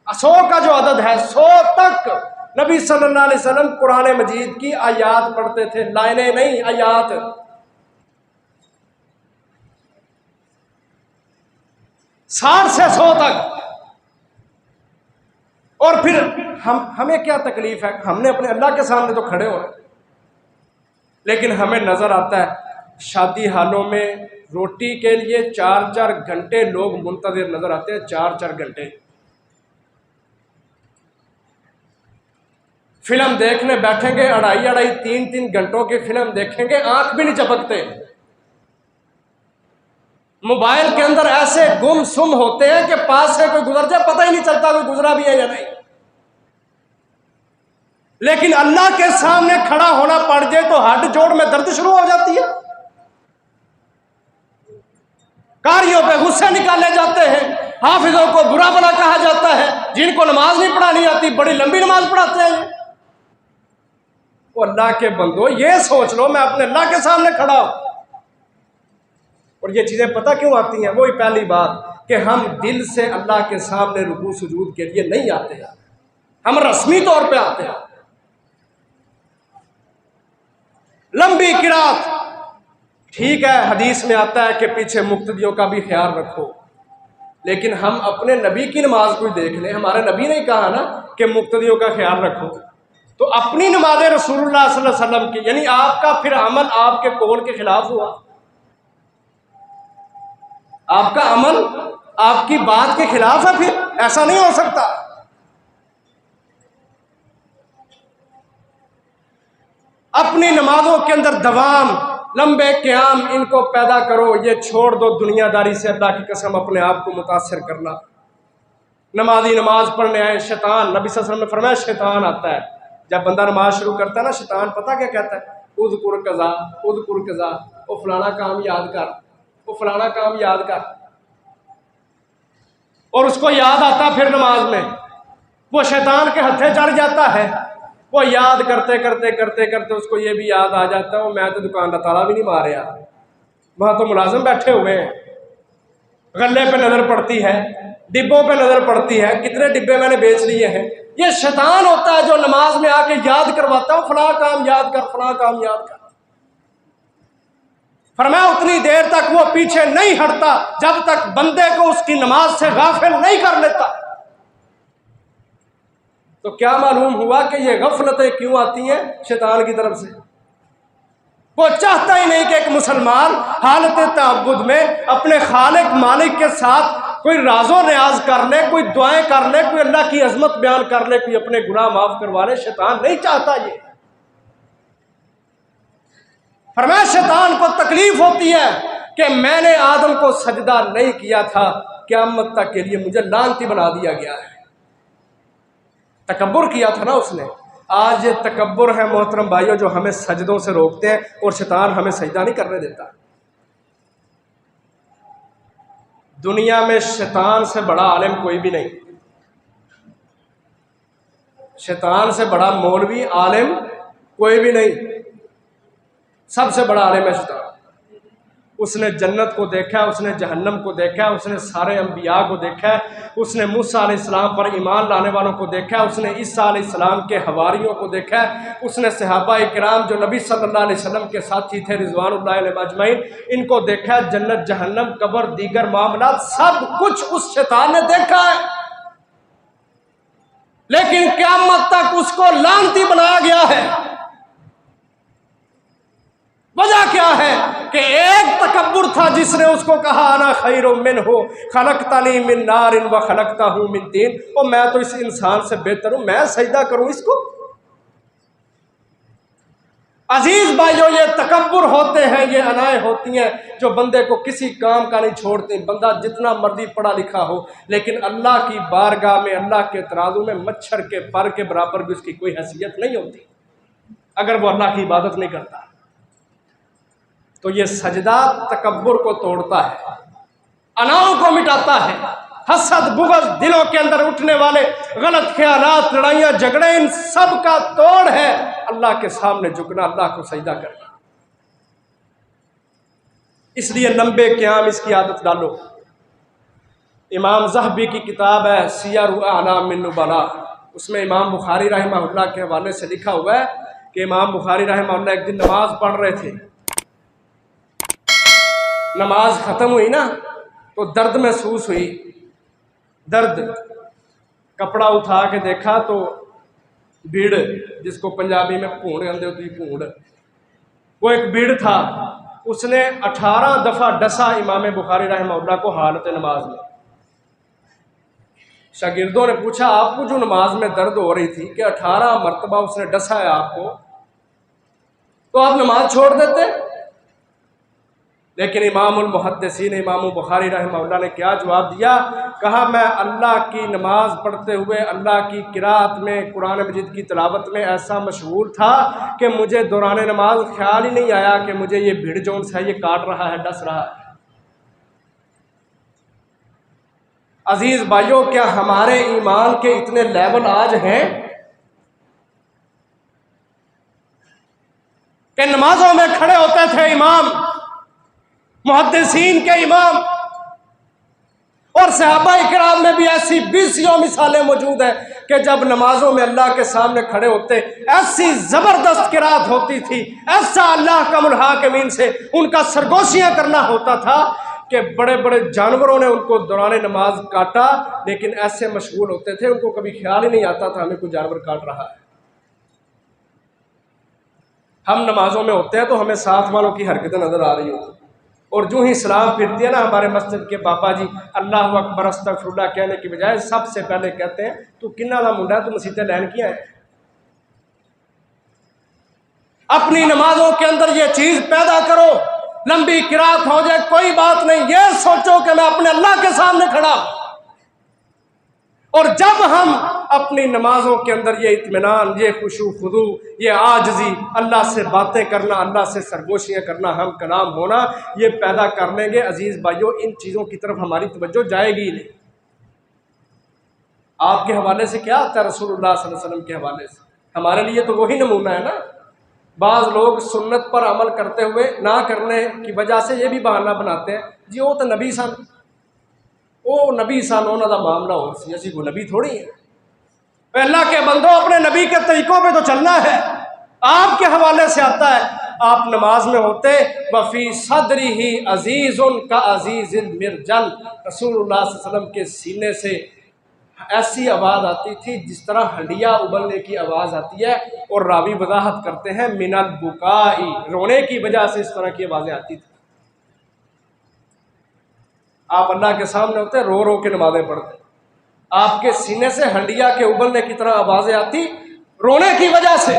100 का जो अदद है 100 तक नबी सल्लल्लाहु अलैहि वसल्लम कुरान मजीद की आयात पढ़ते थे, लाइनें नहीं आयात। 60 से 100 तक। और फिर हमें क्या तकलीफ है, हमने अपने अल्लाह के सामने तो खड़े हो, लेकिन हमें नजर आता है शादी हालों में रोटी के लिए 4-4 घंटे लोग मुंतज़िर नजर आते हैं। 4-4 घंटे फिल्म देखने बैठेंगे, 2.5-3 घंटों की फिल्म देखेंगे, आंख भी नहीं झपकते। मोबाइल के अंदर ऐसे गुम सुम होते हैं कि पास से कोई गुजर जाए पता ही नहीं चलता कोई गुजरा भी है या नहीं। लेकिन अल्लाह के सामने खड़ा होना पड़ जाए तो हड्ड जोड़ में दर्द शुरू हो जाती है। कारियों पे गुस्से निकाले जाते हैं, हाफिजों को बुरा भला कहा जाता है, जिनको नमाज नहीं पढ़ानी आती बड़ी लंबी नमाज पढ़ाते हैं। वो अल्लाह के बंदो ये सोच लो मैं अपने अल्लाह के सामने खड़ा हूं। और ये चीजें पता क्यों आती हैं? वही पहली बात कि हम दिल से अल्लाह के सामने रुकू सुजूद के लिए नहीं आते हैं, हम रस्मी तौर पे आते हैं। लंबी किरात ठीक है, हदीस में आता है कि पीछे मुक्तदियों का भी ख्याल रखो, लेकिन हम अपने नबी की नमाज को देख लें। हमारे नबी ने कहा ना कि मुक्तदियों का ख्याल रखो, तो अपनी नमाज रसूलुल्लाह सल्लल्लाहु अलैहि वसल्लम की यानी आपका फिर अमल आपके कौल के खिलाफ हुआ। आपका अमल आपकी बात के खिलाफ है, फिर ऐसा नहीं हो सकता। अपनी नमाजों के अंदर दवाम, लंबे क़याम इनको पैदा करो। ये छोड़ दो दुनियादारी से, अल्लाह की कसम अपने आप को मुतासिर करना। नमाजी नमाज पढ़ने आए, शैतान, नबी सल्लल्लाहु अलैहि वसल्लम ने फरमाया शैतान आता है। जब बंदा नमाज शुरू करता है ना, शैतान पता क्या कहता है? उज़कुर कज़ा, उज़कुर कज़ा, वो फलाना काम याद कर, वो फलाना काम याद कर। और उसको याद आता फिर नमाज में, वो शैतान के हत्थे चढ़ जाता है। वो याद करते करते करते करते उसको ये भी याद आ जाता है मैं तो दुकान का ताला भी नहीं मारा, वहां तो मुलाजिम बैठे हुए हैं। गल्ले पे नजर पड़ती है, डिब्बों पे नजर पड़ती है, कितने डिब्बे मैंने बेच लिए हैं। ये शैतान होता है जो नमाज में आके याद करवाता है फलां काम याद कर, फलां काम याद कर। फरमाया उतनी देर तक वो पीछे नहीं हटता जब तक बंदे को उसकी नमाज से गाफिल नहीं कर लेता। तो क्या मालूम हुआ कि ये गफलतें क्यों आती हैं? शैतान की तरफ से। वो चाहता ही नहीं कि एक मुसलमान हालत तअब्बुद में अपने खालिक मालिक के साथ कोई राजो न्याज कर ले, कोई दुआएं कर ले, कोई अल्लाह की अजमत बयान कर ले, कोई अपने गुनाह माफ करवा ले। शैतान नहीं चाहता ये। फरमाया शैतान को तकलीफ होती है कि मैंने आदम को सजदा नहीं किया था, क़यामत तक के लिए मुझे लानती बना दिया गया है। तकब्बुर किया था ना उसने। आज ये तकब्बुर है मोहतरम भाइयों जो हमें सजदों से रोकते हैं और शैतान हमें सजदा नहीं करने देता। दुनिया में शैतान से बड़ा आलिम कोई भी नहीं, शैतान से बड़ा मौलवी आलिम कोई भी नहीं। सबसे बड़ा आलिम है शैतान। उसने जन्नत को देखा, उसने जहन्नम को देखा, उसने सारे अंबिया को देखा, उसने मूसा अलैहिस्सलाम पर ईमान लाने वालों को देखा, उसने ईसा अलैहिस्सलाम के हवारियों को देखा, उसने सहाबा इकराम जो नबी सल्लल्लाहु अलैहि वसल्लम के साथी थे रिज़वानुल्लाहि अलैहिम अजमईन, इनको देखा। जन्नत जहन्नम कब्र दीगर मामला सब कुछ उस शैतान ने देखा है, लेकिन क़यामत तक उसको लानती बनाया गया है। वजह क्या है कि एक तकब्बुर था जिसने उसको कहा अना खैरुम मिन्हु खलक़तनी मिन नारिन व खलक़तहु मिन तीन, और मैं तो इस इंसान से बेहतर हूं, मैं सजदा करूं इसको। अजीज भाइयों ये तकब्बुर होते हैं, ये अनाएं होती हैं। जो बंदे को किसी काम का नहीं छोड़ती। बंदा जितना मर्जी पढ़ा लिखा हो, लेकिन अल्लाह की बारगाह में, अल्लाह के तराजू में मच्छर के पर के बराबर भी उसकी कोई हैसियत नहीं होती अगर वो अल्लाह की इबादत नहीं करता। तो ये सजदा तकब्बुर को तोड़ता है, अनाओं को मिटाता है, हसद बुग़्ज़ दिलों के अंदर उठने वाले गलत ख्यालात, लड़ाइयाँ झगड़े, इन सब का तोड़ है अल्लाह के सामने झुकना, अल्लाह को सजदा करना। इसलिए लंबे क़याम इसकी आदत डालो। इमाम ज़हबी की किताब है सियर अअलाम मिन नुबला, उसमें इमाम बुखारी रहमहुल्लाह के हवाले से लिखा हुआ है कि इमाम बुखारी रहमहुल्लाह एक दिन नमाज पढ़ रहे थे। नमाज ख़त्म हुई ना तो दर्द महसूस हुई, दर्द। कपड़ा उठा के देखा तो भीड़, जिसको पंजाबी में भूण कहते होती, भूण, वो एक भीड़ था। उसने 18 दफ़ा डसा इमाम बुखारी रहमहुल्लाह को हालत नमाज में। शागिर्दों ने पूछा, आपको जो नमाज में दर्द हो रही थी कि 18 मरतबा उसने डसा है आपको, तो आप नमाज छोड़ देते? लेकिन इमामुल मुहद्दिसीन इमाम बुखारी रहमहुल्लाह ने क्या जवाब दिया? कहा, मैं अल्लाह की नमाज पढ़ते हुए अल्लाह की किरात में, कुरान मजीद की तिलावत में ऐसा मशगूल था कि मुझे दौरान नमाज ख्याल ही नहीं आया कि मुझे ये भीड़ जोन सा ये काट रहा है, डस रहा है। अजीज भाइयों, क्या हमारे ईमान के इतने लेवल आज हैं कि नमाजों में खड़े होते थे इमाम, मुहद्दिसीन के इमाम, और सहाबा इकराम में भी ऐसी 20 मिसालें मौजूद हैं कि जब नमाजों में अल्लाह के सामने खड़े होते ऐसी ज़बरदस्त किरात होती थी, ऐसा अल्लाह का मुल्हाकिमीन से उनका सरगोशियाँ करना होता था कि बड़े बड़े जानवरों ने उनको दौरान नमाज काटा, लेकिन ऐसे मशगूल होते थे उनको कभी ख्याल ही नहीं आता था हमें कोई जानवर काट रहा है। हम नमाजों में होते हैं तो हमें साथ वालों की हरकतें नज़र आ रही होती, और जो ही सलाम फिरती है ना, हमारे मस्जिद के पापा जी अल्लाह अकबर अस्तगफिरुल्लाह कहने की बजाय सबसे पहले कहते हैं, तू किन्ना दा मुंडा, तू मसीते लैन किया है। अपनी नमाजों के अंदर ये चीज पैदा करो, लंबी किरात हो जाए कोई बात नहीं, ये सोचो कि मैं अपने अल्लाह के सामने खड़ा। और जब हम अपनी नमाजों के अंदर ये इत्मीनान, ये खुशू खुदू, ये आजजी, अल्लाह से बातें करना, अल्लाह से सरगोशियाँ करना, हम कलाम होना, ये पैदा कर लेंगे, अजीज़ भाइयों, इन चीज़ों की तरफ हमारी तवज्जो जाएगी ही नहीं। आपके हवाले से क्या आता है? रसूलुल्लाह सल्लल्लाहु अलैहि वसल्लम के हवाले से हमारे लिए तो वही नमूना है ना। बाज़ लोग सुन्नत पर अमल करते हुए ना करने की वजह से ये भी बहाना बनाते हैं, जी वो तो नबी सन, वो नबी सन, उन्होंने मामला हो सी, असी को नबी थोड़ी है। अल्लाह के बंदो, अपने नबी के तरीकों पे तो चलना है। आपके हवाले से आता है, आप नमाज में होते, वफ़ी सदरी ही अजीज़ुन का अजीज़िल मिरजल, रसूलुल्लाह सल्लल्लाहु अलैहि वसल्लम के सीने से ऐसी आवाज़ आती थी जिस तरह हंडिया उबलने की आवाज़ आती है, और रावी वजाहत करते हैं मिनल बुकाई, रोने की वजह से इस तरह की आवाज़ें आती थी। आप अल्लाह के सामने होते, रो रो के नमाज़ें पढ़ते, आपके सीने से हंडिया के उबलने की तरह आवाज़ें आती रोने की वजह से।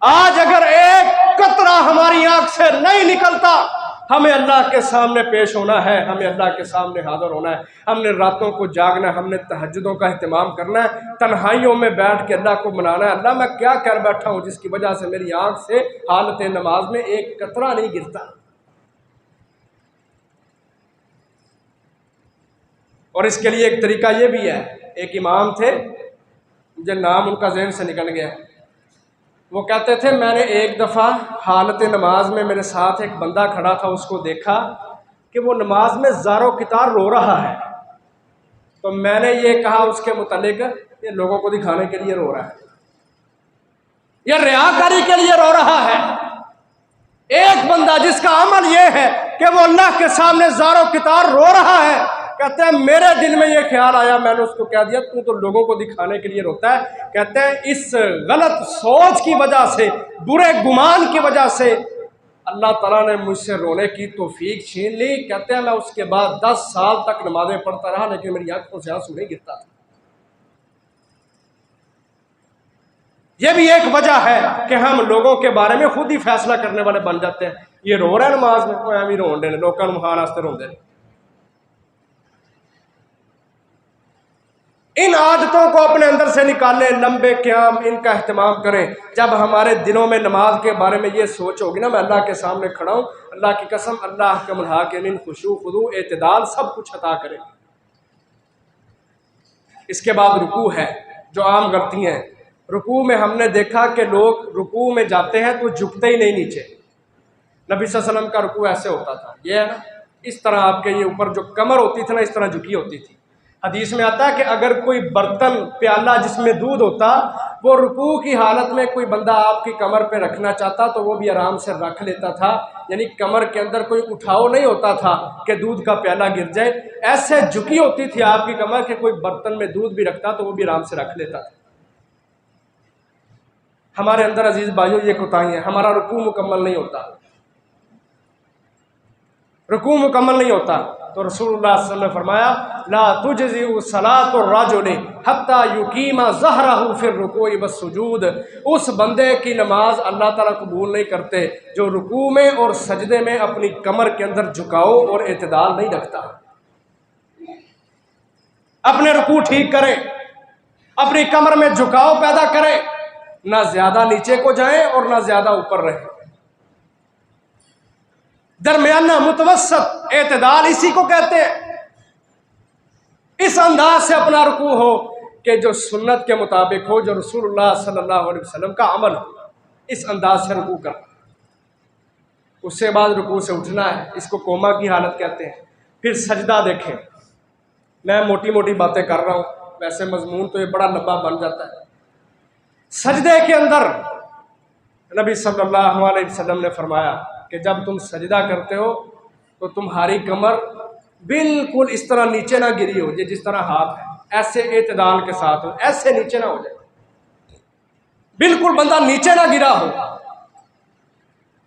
आज अगर एक कतरा हमारी आंख से नहीं निकलता, हमें अल्लाह के सामने पेश होना है, हमें अल्लाह के सामने हाजिर होना है, हमने रातों को जागना है, हमने तहज्जुदों का एहतमाम करना है, तन्हाइयों में बैठ के अल्लाह को मनाना है, अल्लाह मैं क्या कर बैठा हूँ जिसकी वजह से मेरी आंख से हालत नमाज में एक कतरा नहीं गिरता। और इसके लिए एक तरीका ये भी है, एक इमाम थे, मुझे नाम उनका ज़हन से निकल गया, वो कहते थे, मैंने एक दफ़ा हालत नमाज में मेरे साथ एक बंदा खड़ा था, उसको देखा कि वो नमाज में ज़ारो कितार रो रहा है। तो मैंने ये कहा उसके मुतालिक, ये लोगों को दिखाने के लिए रो रहा है, ये रियाकारी के लिए रो रहा है। एक बंदा जिसका अमल ये है कि वो अल्लाह के सामने ज़ारो कितार रो रहा है, कहते हैं मेरे दिल में ये ख्याल आया, मैंने उसको कह दिया तू तो लोगों को दिखाने के लिए रोता है। कहते हैं इस गलत सोच की वजह से, बुरे गुमान की वजह से अल्लाह ताला ने मुझसे रोने की तौफीक छीन ली। कहते हैं मैं उसके बाद 10 साल तक नमाजें पढ़ता रहा, लेकिन मेरी आंखों से आंसू नहीं गिरता था। ये भी एक वजह है कि हम लोगों के बारे में खुद ही फैसला करने वाले बन जाते हैं। ये रो रहे हैं नमाज में, कोई एवं रोन देने लोगों महान वास्ते रोंदे। इन आदतों को अपने अंदर से निकालें, लंबे क़याम इनका अहतमाम करें। जब हमारे दिलों में नमाज के बारे में ये सोच होगी ना, मैं अल्लाह के सामने खड़ा हूँ, अल्लाह की कसम, अल्लाह के मुल्हाकिमीन खुशू खुदू एतदाल सब कुछ अता करें। इसके बाद रुकू है, जो आम गलती हैं। रुकू में हमने देखा कि लोग रुकू में जाते हैं तो झुकते ही नहीं नीचे। नबी सल्लल्लाहु अलैहि वसल्लम का रुकू ऐसे होता था, ये है ना, इस तरह आपके ये ऊपर जो कमर होती थी ना, इस तरह झुकी होती थी। हदीस में आता है कि अगर कोई बर्तन प्याला जिसमें दूध होता, वो रुकू की हालत में कोई बंदा आपकी कमर पे रखना चाहता तो वो भी आराम से रख लेता था। यानी कमर के अंदर कोई उठाव नहीं होता था कि दूध का प्याला गिर जाए। ऐसे झुकी होती थी आपकी कमर कि कोई बर्तन में दूध भी रखता तो वो भी आराम से रख लेता था। हमारे अंदर अजीज भाइयों ये कोताही है, हमारा रुकू मुकम्मल नहीं होता, रुकू मुकम्मल नहीं होता। तो रसूलुल्लाह सल्लल्लाहु अलैहि वसल्लम ने फरमाया, ला तुजज़िउ सलातु रजुलि हत्ता युकीमा ज़हरहु फिर रुकूइ वस्सुजूद। उस बंदे की नमाज अल्लाह ताला कबूल नहीं करते जो रुकू में और सजदे में अपनी कमर के अंदर झुकाव और एतदाल नहीं रखता। अपने रुकू ठीक करें, अपनी कमर में झुकाव पैदा करें, ना ज्यादा नीचे को जाएं और ना ज्यादा ऊपर रहें, दरमियाना मुतवस्सत एतदाल इसी को कहते हैं। इस अंदाज से अपना रुकू हो कि जो सुन्नत के मुताबिक हो, जो रसूलुल्लाह सल्लल्लाहु अलैहि वसल्लम का अमल हो, इस अंदाज से रुकू करना। उसके बाद रुकू से उठना है, इसको कोमा की हालत कहते हैं। फिर सजदा देखें, मैं मोटी मोटी बातें कर रहा हूँ, वैसे मजमून तो ये बड़ा लंबा बन जाता है। सजदे के अंदर नबी सल्लल्लाहु अलैहि वसल्लम ने फरमाया कि जब तुम सजदा करते हो तो तुम्हारी कमर बिल्कुल इस तरह नीचे ना गिरी हो, ये जिस तरह हाथ है ऐसे एतदाल के साथ हो, ऐसे नीचे ना हो जाए, बिल्कुल बंदा नीचे ना गिरा हो,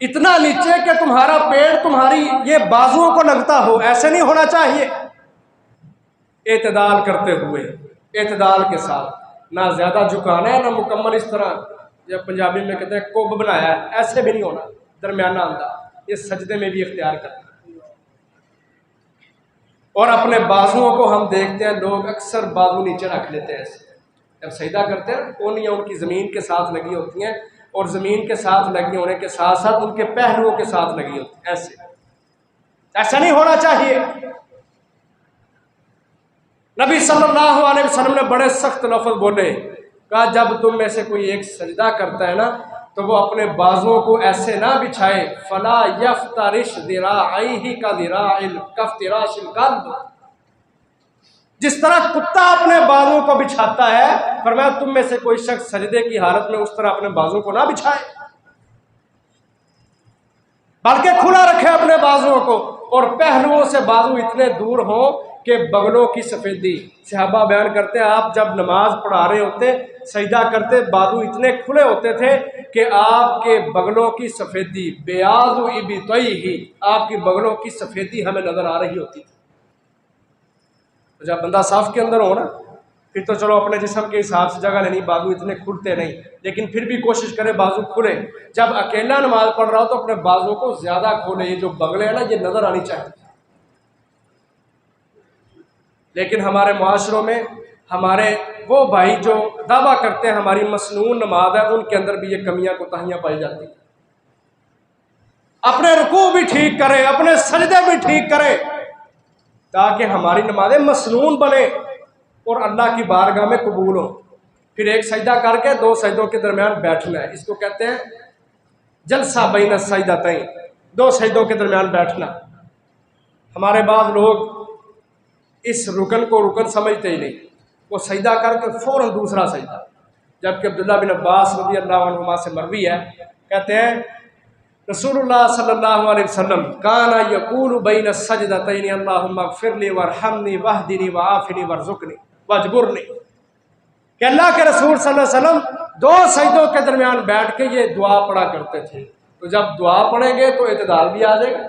इतना नीचे कि तुम्हारा पेड़ तुम्हारी ये बाजुओं को लगता हो, ऐसे नहीं होना चाहिए। एतदाल करते हुए, एतदाल के साथ, ना ज्यादा झुकाना है ना मुकम्मल इस तरह, जब पंजाबी में कहते हैं कुब बनाया है, ऐसे भी नहीं होना, दरमियाना अंदाज। ये सजदे में भी इख्तियार करना। और अपने बाजुओं को हम देखते हैं लोग अक्सर बाजू नीचे रख लेते हैं, ऐसे जब सजदा करते हैं कोनियाँ उनकी ज़मीन के साथ लगी होती हैं और ज़मीन के साथ लगी होने के साथ साथ उनके पहलुओं के साथ लगी होती हैं, ऐसा नहीं होना चाहिए। नबी सल्लल्लाहु अलैहि वसल्लम ने बड़े सख्त लफ्ज़ बोले, कहा जब तुम में से कोई एक सजदा करता है ना तो वो अपने बाजुओं को ऐसे ना बिछाए, फला यफ्तरिश दिराइही का दिराइल कफ्तिराशिल कल्ब। जिस तरह कुत्ता अपने बाजुओं को बिछाता है, फरमाया तुम में से कोई शख्स सजदे की हालत में उस तरह अपने बाजुओं को ना बिछाए, बल्कि खुला रखे अपने बाजुओं को और पहलुओं से बाजू इतने दूर हों कि बगलों की सफ़ेदी। सहाबा बयान करते हैं आप जब नमाज पढ़ा रहे होते, सजदा करते, बाजू इतने खुले होते थे कि आपके बगलों की सफ़ेदी बेयाज़ु इब्तैही, आपकी बगलों की सफ़ेदी हमें नज़र आ रही होती थी। तो जब बंदा साफ के अंदर हो ना, फिर तो चलो अपने जिस्म के हिसाब से जगह लेनी, बाजू इतने खुलते नहीं, लेकिन फिर भी कोशिश करें बाजू खुले। जब अकेला नमाज पढ़ रहा हो तो अपने बाजू को ज़्यादा खोले, ये जो बगले हैं ना ये नज़र आनी चाहिए। लेकिन हमारे माशरों में हमारे वो भाई जो दावा करते हैं हमारी मसनून नमाज है, उनके अंदर भी ये कमियां कोताहियां पाई जाती हैं। अपने रुकू भी ठीक करें, अपने सजदे भी ठीक करें, ताकि हमारी नमाजें मसनून बने और अल्लाह की बारगाह में कबूल हो। फिर एक सजदा करके दो सजदों के दरमियान बैठना है, इसको कहते हैं जलसा बैन सजदतैन, दो सजदों के दरमियान बैठना। हमारे बाद लोग इस रुकन को रुकन समझते ही नहीं, वो सजदा करके फ़ौरन दूसरा सजदा। जबकि अब्दुल्लाह बिन अब्बास रज़ी अल्लाहु अन्हुमा से मरवी है, कहते हैं रसूलुल्लाह सल्लल्लाहु अलैहि वसल्लम काना यक़ूलु बैन सजदतैन अल्लाहुम्मा अग़फ़िरली वरहमनी वहदिनी वआफ़िनी वरज़ुक़नी वजबुरनी, कि अल्लाह के रसूल सल्लल्लाहु अलैहि वसल्लम दो सजदों के दरमियान बैठ के ये दुआ पढ़ा करते थे। तो जब दुआ पढ़ेंगे तो इतदाल भी आ जाएगा,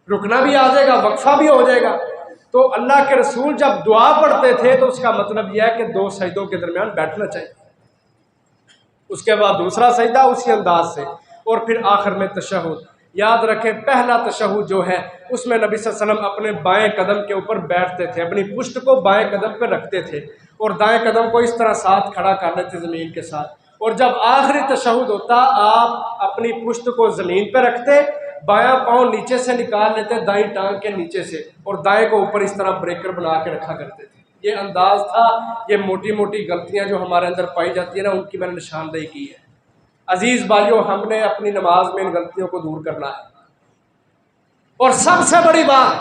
रुकना भी आ जाएगा, वक्फा भी हो जाएगा। तो अल्लाह के रसूल जब दुआ पढ़ते थे तो उसका मतलब यह है कि दो सजदों के दरमियान बैठना चाहिए। उसके बाद दूसरा सजदा उसी अंदाज से, और फिर आखिर में तशहुद। याद रखें, पहला तशहुद जो है उसमें नबी सल्लल्लाहु अलैहि वसल्लम अपने बाएं कदम के ऊपर बैठते थे, अपनी पुष्ट को बाएं कदम पर रखते थे और दाएं कदम को इस तरह साथ खड़ा कर लेते ज़मीन के साथ। और जब आखिरी तशहुद होता, आप अपनी पुष्ट को ज़मीन पर रखते, बायां पाँव नीचे से निकाल लेते दाईं टांग के नीचे से, और दाएं को ऊपर इस तरह ब्रेकर बना के रखा करते थे। ये अंदाज था। ये मोटी मोटी गलतियां जो हमारे अंदर पाई जाती है ना, उनकी मैंने निशानदेही की है। अजीज भाइयों, हमने अपनी नमाज में इन गलतियों को दूर करना है। और सबसे बड़ी बात,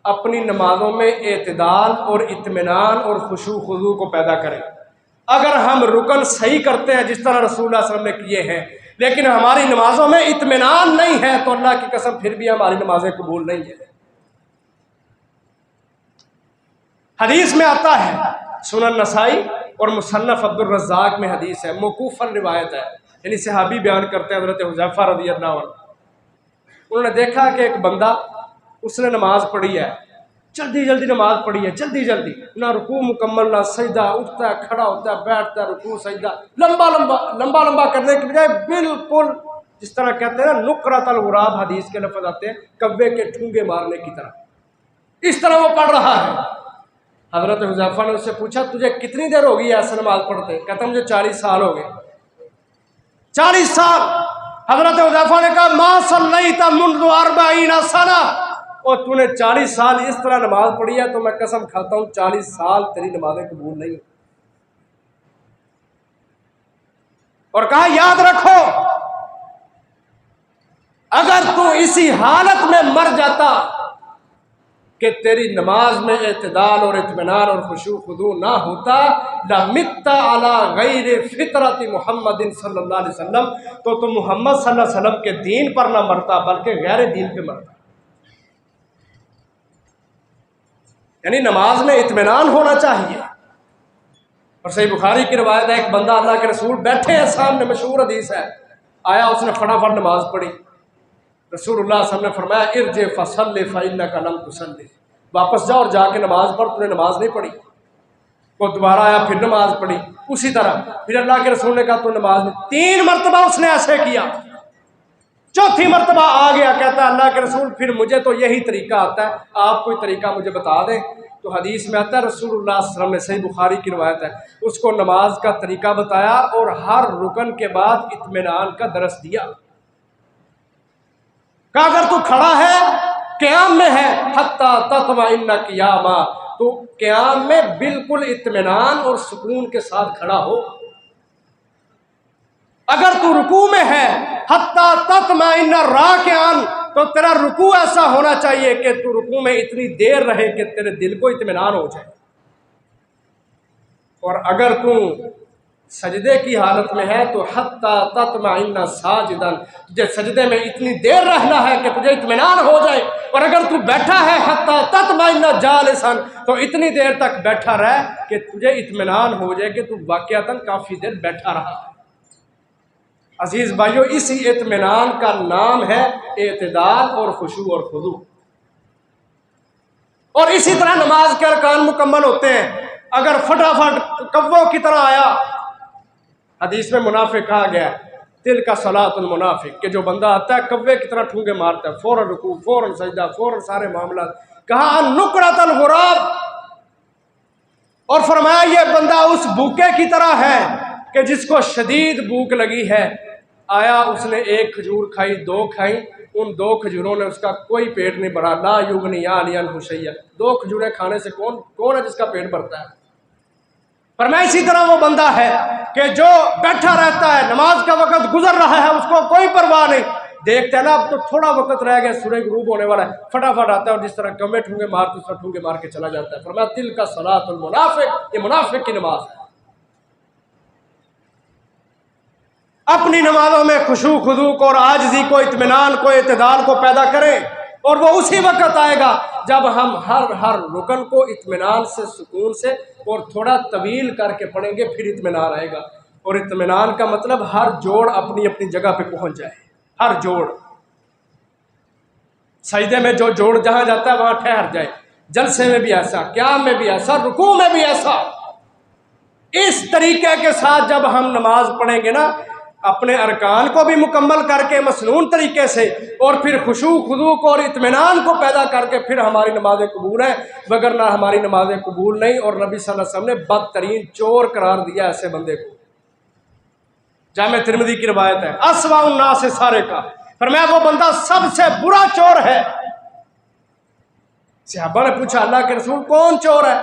अपनी नमाजों में एतदाल और इत्मीनान और खुशू खुजू को पैदा करें। अगर हम रुकन सही करते हैं जिस तरह रसूलुल्लाह सल्लल्लाहु अलैहि वसल्लम ने किए हैं, लेकिन हमारी नमाजों में इत्मीनान नहीं है, तो अल्लाह की कसम फिर भी हमारी नमाजें कबूल नहीं है। हदीस में आता है, सुनन नसाई और मुसन्नफ अब्दुर रज़्ज़ाक में हदीस है, मौकूफ़न रिवायत है, यानी सहाबी बयान करते हैं हज़रत हुज़ैफ़ा रज़ियल्लाहु अन्हु। उन्होंने देखा कि एक बंदा, उसने नमाज पढ़ी है, जल्दी जल्दी नमाज पढ़ी है, जल्दी जल्दी, ना रुकू मुकम्मल ना सजदा, उठता है, खड़ा होता है, बैठता है, रुकू सजदा लंबा लंबा लंबा लंबा करने के बजाय बिल्कुल जिस तरह कहते हैं ना, नुक़रतल ग़ुराब, हदीस के लफ्ज़ आते हैं, कव्वे के ठूंगे मारने की तरह, इस तरह वो पढ़ रहा है। हज़रत हुज़ैफ़ा ने उससे पूछा, तुझे कितनी देर होगी ऐसे नमाज पढ़ते? कहता मुझे 40 साल हो गए। 40 साल? हज़रत हुज़ैफ़ा ने कहा, मा सल्लैता मुन्ज़ु 40 सना, और तूने 40 साल इस तरह नमाज पढ़ी है तो मैं कसम खाता हूँ 40 साल तेरी नमाजें कबूल नहीं। और कहा, याद रखो, अगर तू इसी हालत में मर जाता कि तेरी नमाज में एतदाल और इत्मीनान और खुशू खुदू ना होता, लमित्ता अला गैर फितरत मुहम्मदिन सल्लल्लाहु अलैहि वसल्लम, तो मोहम्मद सल्लल्लाहु अलैहि वसल्लम के दीन पर ना मरता बल्कि गैर दीन पे मरता। यानी नमाज में इत्मीनान होना चाहिए। और सही बुखारी की रवायत है, एक बंदा अल्लाह के रसूल बैठे हैं सामने, मशहूर हदीस है, आया, उसने फटाफट नमाज पढ़ी। रसूलुल्लाह सल्लल्लाहु अलैहि वसल्लम ने फरमाया, इरजे फसल्लि फइन्नका लम तुसल्लि, वापस जाओ और जाके नमाज पढ़, तूने नमाज नहीं पढ़ी। वो दोबारा आया, फिर नमाज पढ़ी, उसी तरह। फिर अल्लाह के रसूल ने कहा, तू नमाज नहीं। 3 मरतबा उसने ऐसे किया, चौथी मरतबा आ गया, कहता अल्लाह के रसूल फिर मुझे तो यही तरीका आता है, आप कोई तरीका मुझे बता दें। तो हदीस में आता है, रसूलुल्लाह सल्लल्लाहु अलैहि वसल्लम ने, सही बुखारी की रवायत है, उसको नमाज का तरीका बताया और हर रुकन के बाद इत्मीनान का दरस दिया। कहा, अगर तू खड़ा है, क़याम में है, हत्ता तत्मइन्ना क़ियामा, तो क़याम में बिल्कुल इत्मीनान और सुकून के साथ खड़ा हो। अगर तू रुकू में है, हत्ता तत्मइन्ना राकिआन, तो तेरा रुकू ऐसा होना चाहिए कि तू रुकू में इतनी देर रहे कि तेरे दिल को इत्मीनान हो जाए। और अगर तू सजदे की हालत में है तो हत्ता तत्मइन्ना साजिदन, तुझे सजदे में इतनी देर रहना है कि तुझे इत्मीनान हो जाए। और अगर तू बैठा है, हत्ता तत्मइन्ना जालिसन, तो इतनी देर तक बैठा रह कि तुझे इत्मीनान हो जाए कि तू वाक़िअतन काफ़ी देर बैठा रहा। अजीज़ भाइयों, इसी इत्मीनान का नाम है एतदाल और खुशू और खुदू। और इसी तरह नमाज के अरकान मुकम्मल होते हैं। अगर फटाफट कव्वों की तरह आया, हदीस में मुनाफिक कहा गया, तिल का सलातुल मुनाफिक, कि जो बंदा आता है कव्वे की तरह ठूंगे मारता है, फौरन रुकू, फौरन सजदा, फौरन सारे मामला। कहा, नुक़रतल ग़ुराब, और फरमाया ये बंदा उस भूखे की तरह है कि जिसको शदीद भूख लगी है। आया, उसने 1 खजूर खाई, 2 खाई, उन 2 खजूरों ने उसका कोई पेट नहीं भरा। ला युगनियान हुशैया, 2 खजूरें खाने से कौन है जिसका पेट भरता है? पर मैं इसी तरह वो बंदा है कि जो बैठा रहता है, नमाज का वक्त गुजर रहा है, उसको कोई परवाह नहीं। देखते हैं ना, अब तो थोड़ा वक्त रह गया, सूरज गुरूब होने वाला है, फटाफट आता है और जिस तरह कमे ठूंगे मार दूसरा ठूंगे मार के चला जाता है। पर मैं तिल का सलातुल मुनाफिक, ये मुनाफिक की नमाज है। अपनी नमाजों में खुशू खुदू को और आजिज़ी को, इत्मीनान को, एतदाल को पैदा करें। और वो उसी वक्त आएगा जब हम हर रुकन को इत्मीनान से, सुकून से और थोड़ा तवील करके पढ़ेंगे, फिर इत्मीनान आएगा। और इत्मीनान का मतलब हर जोड़ अपनी अपनी जगह पे पहुंच जाए। हर जोड़, सजदे में जो जोड़ जहां जाता है वहां ठहर जाए। जलसे में भी ऐसा, क़याम में भी ऐसा, रुकू में भी ऐसा। इस तरीके के साथ जब हम नमाज पढ़ेंगे ना, अपने अरकान को भी मुकम्मल करके मसनून तरीके से, और फिर खुशू खुदू को और इत्मीनान को पैदा करके फिर हमारी नमाजें कबूल हैं, वगरना हमारी नमाजें कबूल नहीं। और नबी सल्लल्लाहु अलैहि वसल्लम ने बदतरीन चोर करार दिया ऐसे बंदे को। जामे तिरमिज़ी की रवायत है, अस्वाउन्ना से सारे का, फरमाया वो बंदा सबसे बुरा चोर है। सहाबा ने पूछा अल्लाह के रसूल कौन चोर है?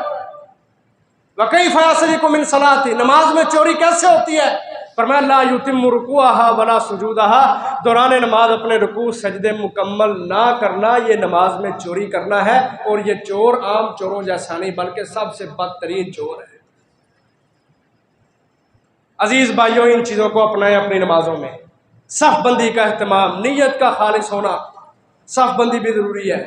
वकई फयासरी को मिन सलाती, नमाज में चोरी कैसे होती है? फरमाया ला युतिम्मु रुकुअहा वला सुजूदहा, दौरान नमाज अपने रुकू सजदे मुकम्मल ना करना, ये नमाज में चोरी करना है। और ये चोर आम चोरों जैसा नहीं बल्कि सबसे बदतरीन चोर है। अजीज भाइयों, इन चीज़ों को अपनाएं अपनी नमाजों में। सफ़बंदी का अहतमाम, नीयत का खालिस होना, सफ़बंदी भी ज़रूरी है।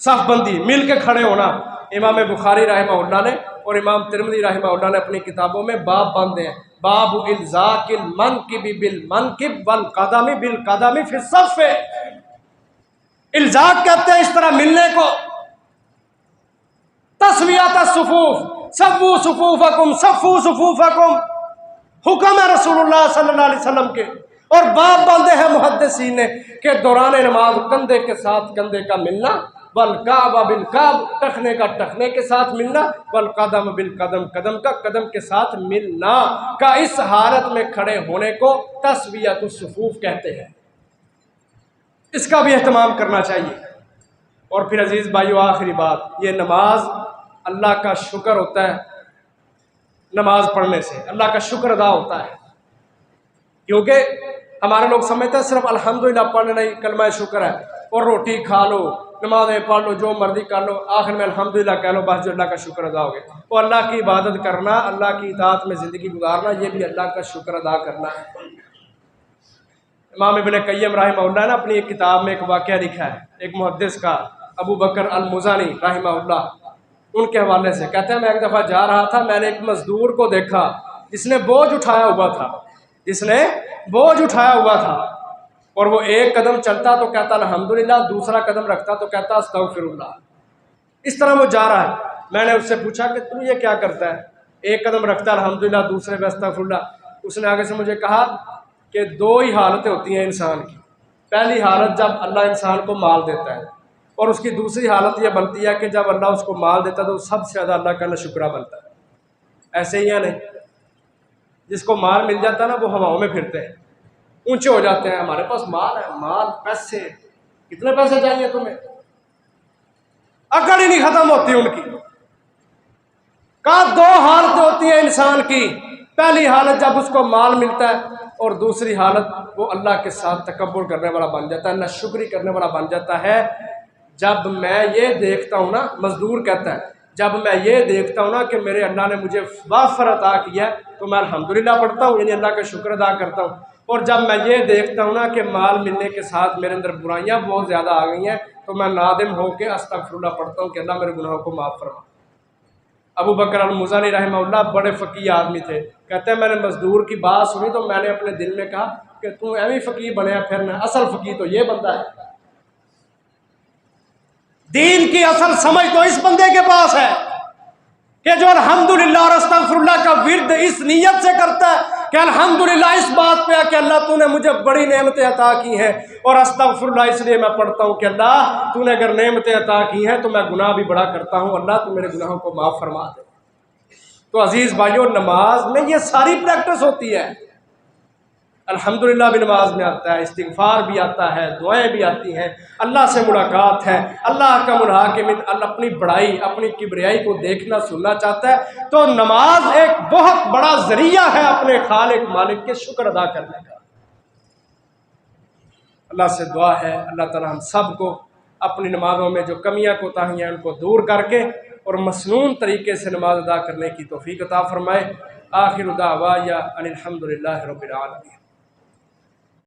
सफ़बंदी, मिल के खड़े होना। इमाम बुखारी रहमहुल्लाह ने और इमाम तिरमिज़ी रहमहुल्लाह ने अपनी किताबों में बाब बांधे हैं, बाब इल्ज़ाकिल मनकिबि बिल मनकिब वल कदमी बिल कदमी फिर सफ़। इल्ज़ाक कहते हैं इस तरह मिलने को, तस्वियात सुफूफ, सफ़ू सुफूफकुम सफ़ू सुफूफकुम, हुक्म है रसूलुल्लाह सल्लल्लाहु अलैहि वसल्लम के। और बाब बांधे हैं मुहद्दिसीन ने कि दौरान नमाज कंधे के साथ कंधे का मिलना, वल काबा बिल काब, टखने का टखने के साथ मिलना, वल कदम बिल कदम, कदम का कदम के साथ मिलना का, इस हालत में खड़े होने को तस्वियत सुफूफ कहते हैं। इसका भी एहतमाम करना चाहिए। और फिर अजीज़ भाइयों, आखिरी बात, ये नमाज अल्लाह का शुक्र होता है। नमाज पढ़ने से अल्लाह का शुक्र अदा होता है, क्योंकि हमारे लोग समझते हैं सिर्फ अल्हम्दुलिल्लाह पढ़ना नहीं, कलमा शुक्र है, और रोटी खा लो, नमाज़ें पढ़ लो, जो मर्जी कर लो, आखिर में अल्हम्दुलिल्लाह कह लो, बस जो अल्लाह का शुक्र अदा हो गया। और अल्लाह की इबादत करना, अल्लाह की इताअत में ज़िंदगी गुजारना, ये भी अल्लाह का शुक्र अदा करना है। इमाम इब्न क़य्यिम रहमहुल्लाह ने अपनी एक किताब में एक वाक़या लिखा है, एक मुहद्दिस का, अबू बकर अल-मुज़ानी रहमहुल्लाह, उनके हवाले से कहते हैं मैं एक दफ़ा जा रहा था, मैंने एक मज़दूर को देखा जिसने बोझ उठाया हुआ था, जिसने बोझ उठाया हुआ था, और वो एक कदम चलता तो कहता अल्हम्दुलिल्लाह, दूसरा कदम रखता तो कहता अस्तग़फिरुल्लाह। इस तरह वो जा रहा है। मैंने उससे पूछा कि तू ये क्या करता है? एक कदम रखता अल्हम्दुलिल्लाह, दूसरे में अस्तग़फिरुल्लाह। उसने आगे से मुझे कहा कि दो ही हालतें होती हैं इंसान की। पहली हालत जब अल्लाह इंसान को माल देता है, और उसकी दूसरी हालत यह बनती है कि जब अल्लाह उसको माल देता है तो सबसे ज़्यादा अल्लाह का नाशुक्रा बनता है। ऐसे ही या नहीं? जिसको माल मिल जाता है ना, वो हवाओं में फिरते हैं, ऊंचे हो जाते हैं, हमारे पास माल है, माल, पैसे, कितने पैसे चाहिए तुम्हें? अकड़ ही नहीं खत्म होती उनकी। कहा दो हालतें होती हैं इंसान की, पहली हालत जब उसको माल मिलता है, और दूसरी हालत वो अल्लाह के साथ तकब्बुर करने वाला बन जाता है, नाशुक्री करने वाला बन जाता है। जब मैं ये देखता हूँ ना, मजदूर कहता है, जब मैं ये देखता हूँ ना कि मेरे अल्लाह ने मुझे वाफर अता किया, तो मैं अल्हम्दुलिल्लाह पढ़ता हूँ, यानी अल्लाह का शुक्र अदा करता हूँ। और जब मैं ये देखता हूँ ना कि माल मिलने के साथ मेरे अंदर बुराइयाँ बहुत ज़्यादा आ गई हैं, तो मैं नादिम होकर अस्तग़फिरुल्लाह पढ़ता हूँ कि अल्लाह मेरे गुनाहों को माफ़ फरमा। अबू बकर अल-मुज़ानी रहमहुल्लाह बड़े फ़कीह आदमी थे। कहते हैं मैंने मजदूर की बात सुनी तो मैंने अपने दिल में कहा कि तू ऐवी फ़कीह बनया फिरना, असल फ़कीह तो ये बंदा है। दीन की असल समझ तो इस बंदे के पास है कि जो अल्हम्दुलिल्लाह और अस्तग़फिरुल्लाह का विर्द इस नीयत से करता है कि अल्हम्दुलिल्लाह इस बात पे है कि अल्लाह तूने मुझे बड़ी नेमतें अता की हैं, और अस्तग़फिरुल्लाह इसलिए मैं पढ़ता हूँ कि अल्लाह तूने अगर नेमतें अता की हैं तो मैं गुनाह भी बड़ा करता हूँ, अल्लाह तू मेरे गुनाहों को माफ़ फरमा दे। तो अजीज़ भाइयों, नमाज में ये सारी प्रैक्टिस होती है। अल्हम्दुलिल्लाह भी नमाज में आता है, इस्तिग़फ़ार भी आता है, दुआएं भी आती हैं, अल्लाह से मुलाकात है। अल्लाह का मुनाकिमिन अपनी बड़ाई, अपनी किबरियाई को देखना सुनना चाहता है, तो नमाज एक बहुत बड़ा ज़रिया है अपने खालिक मालिक के शुक्र अदा करने का। अल्लाह से दुआ है अल्लाह ताला हम सब को अपनी नमाज़ों में जो कमियाँ कोताहियाँ हैं उनको दूर करके और मसनून तरीके से नमाज अदा करने की तौफ़ीक़ अता फ़रमाए। आखिर दावा या अनिल हम्दुलिल्लाहि रब्बिल आलमीन।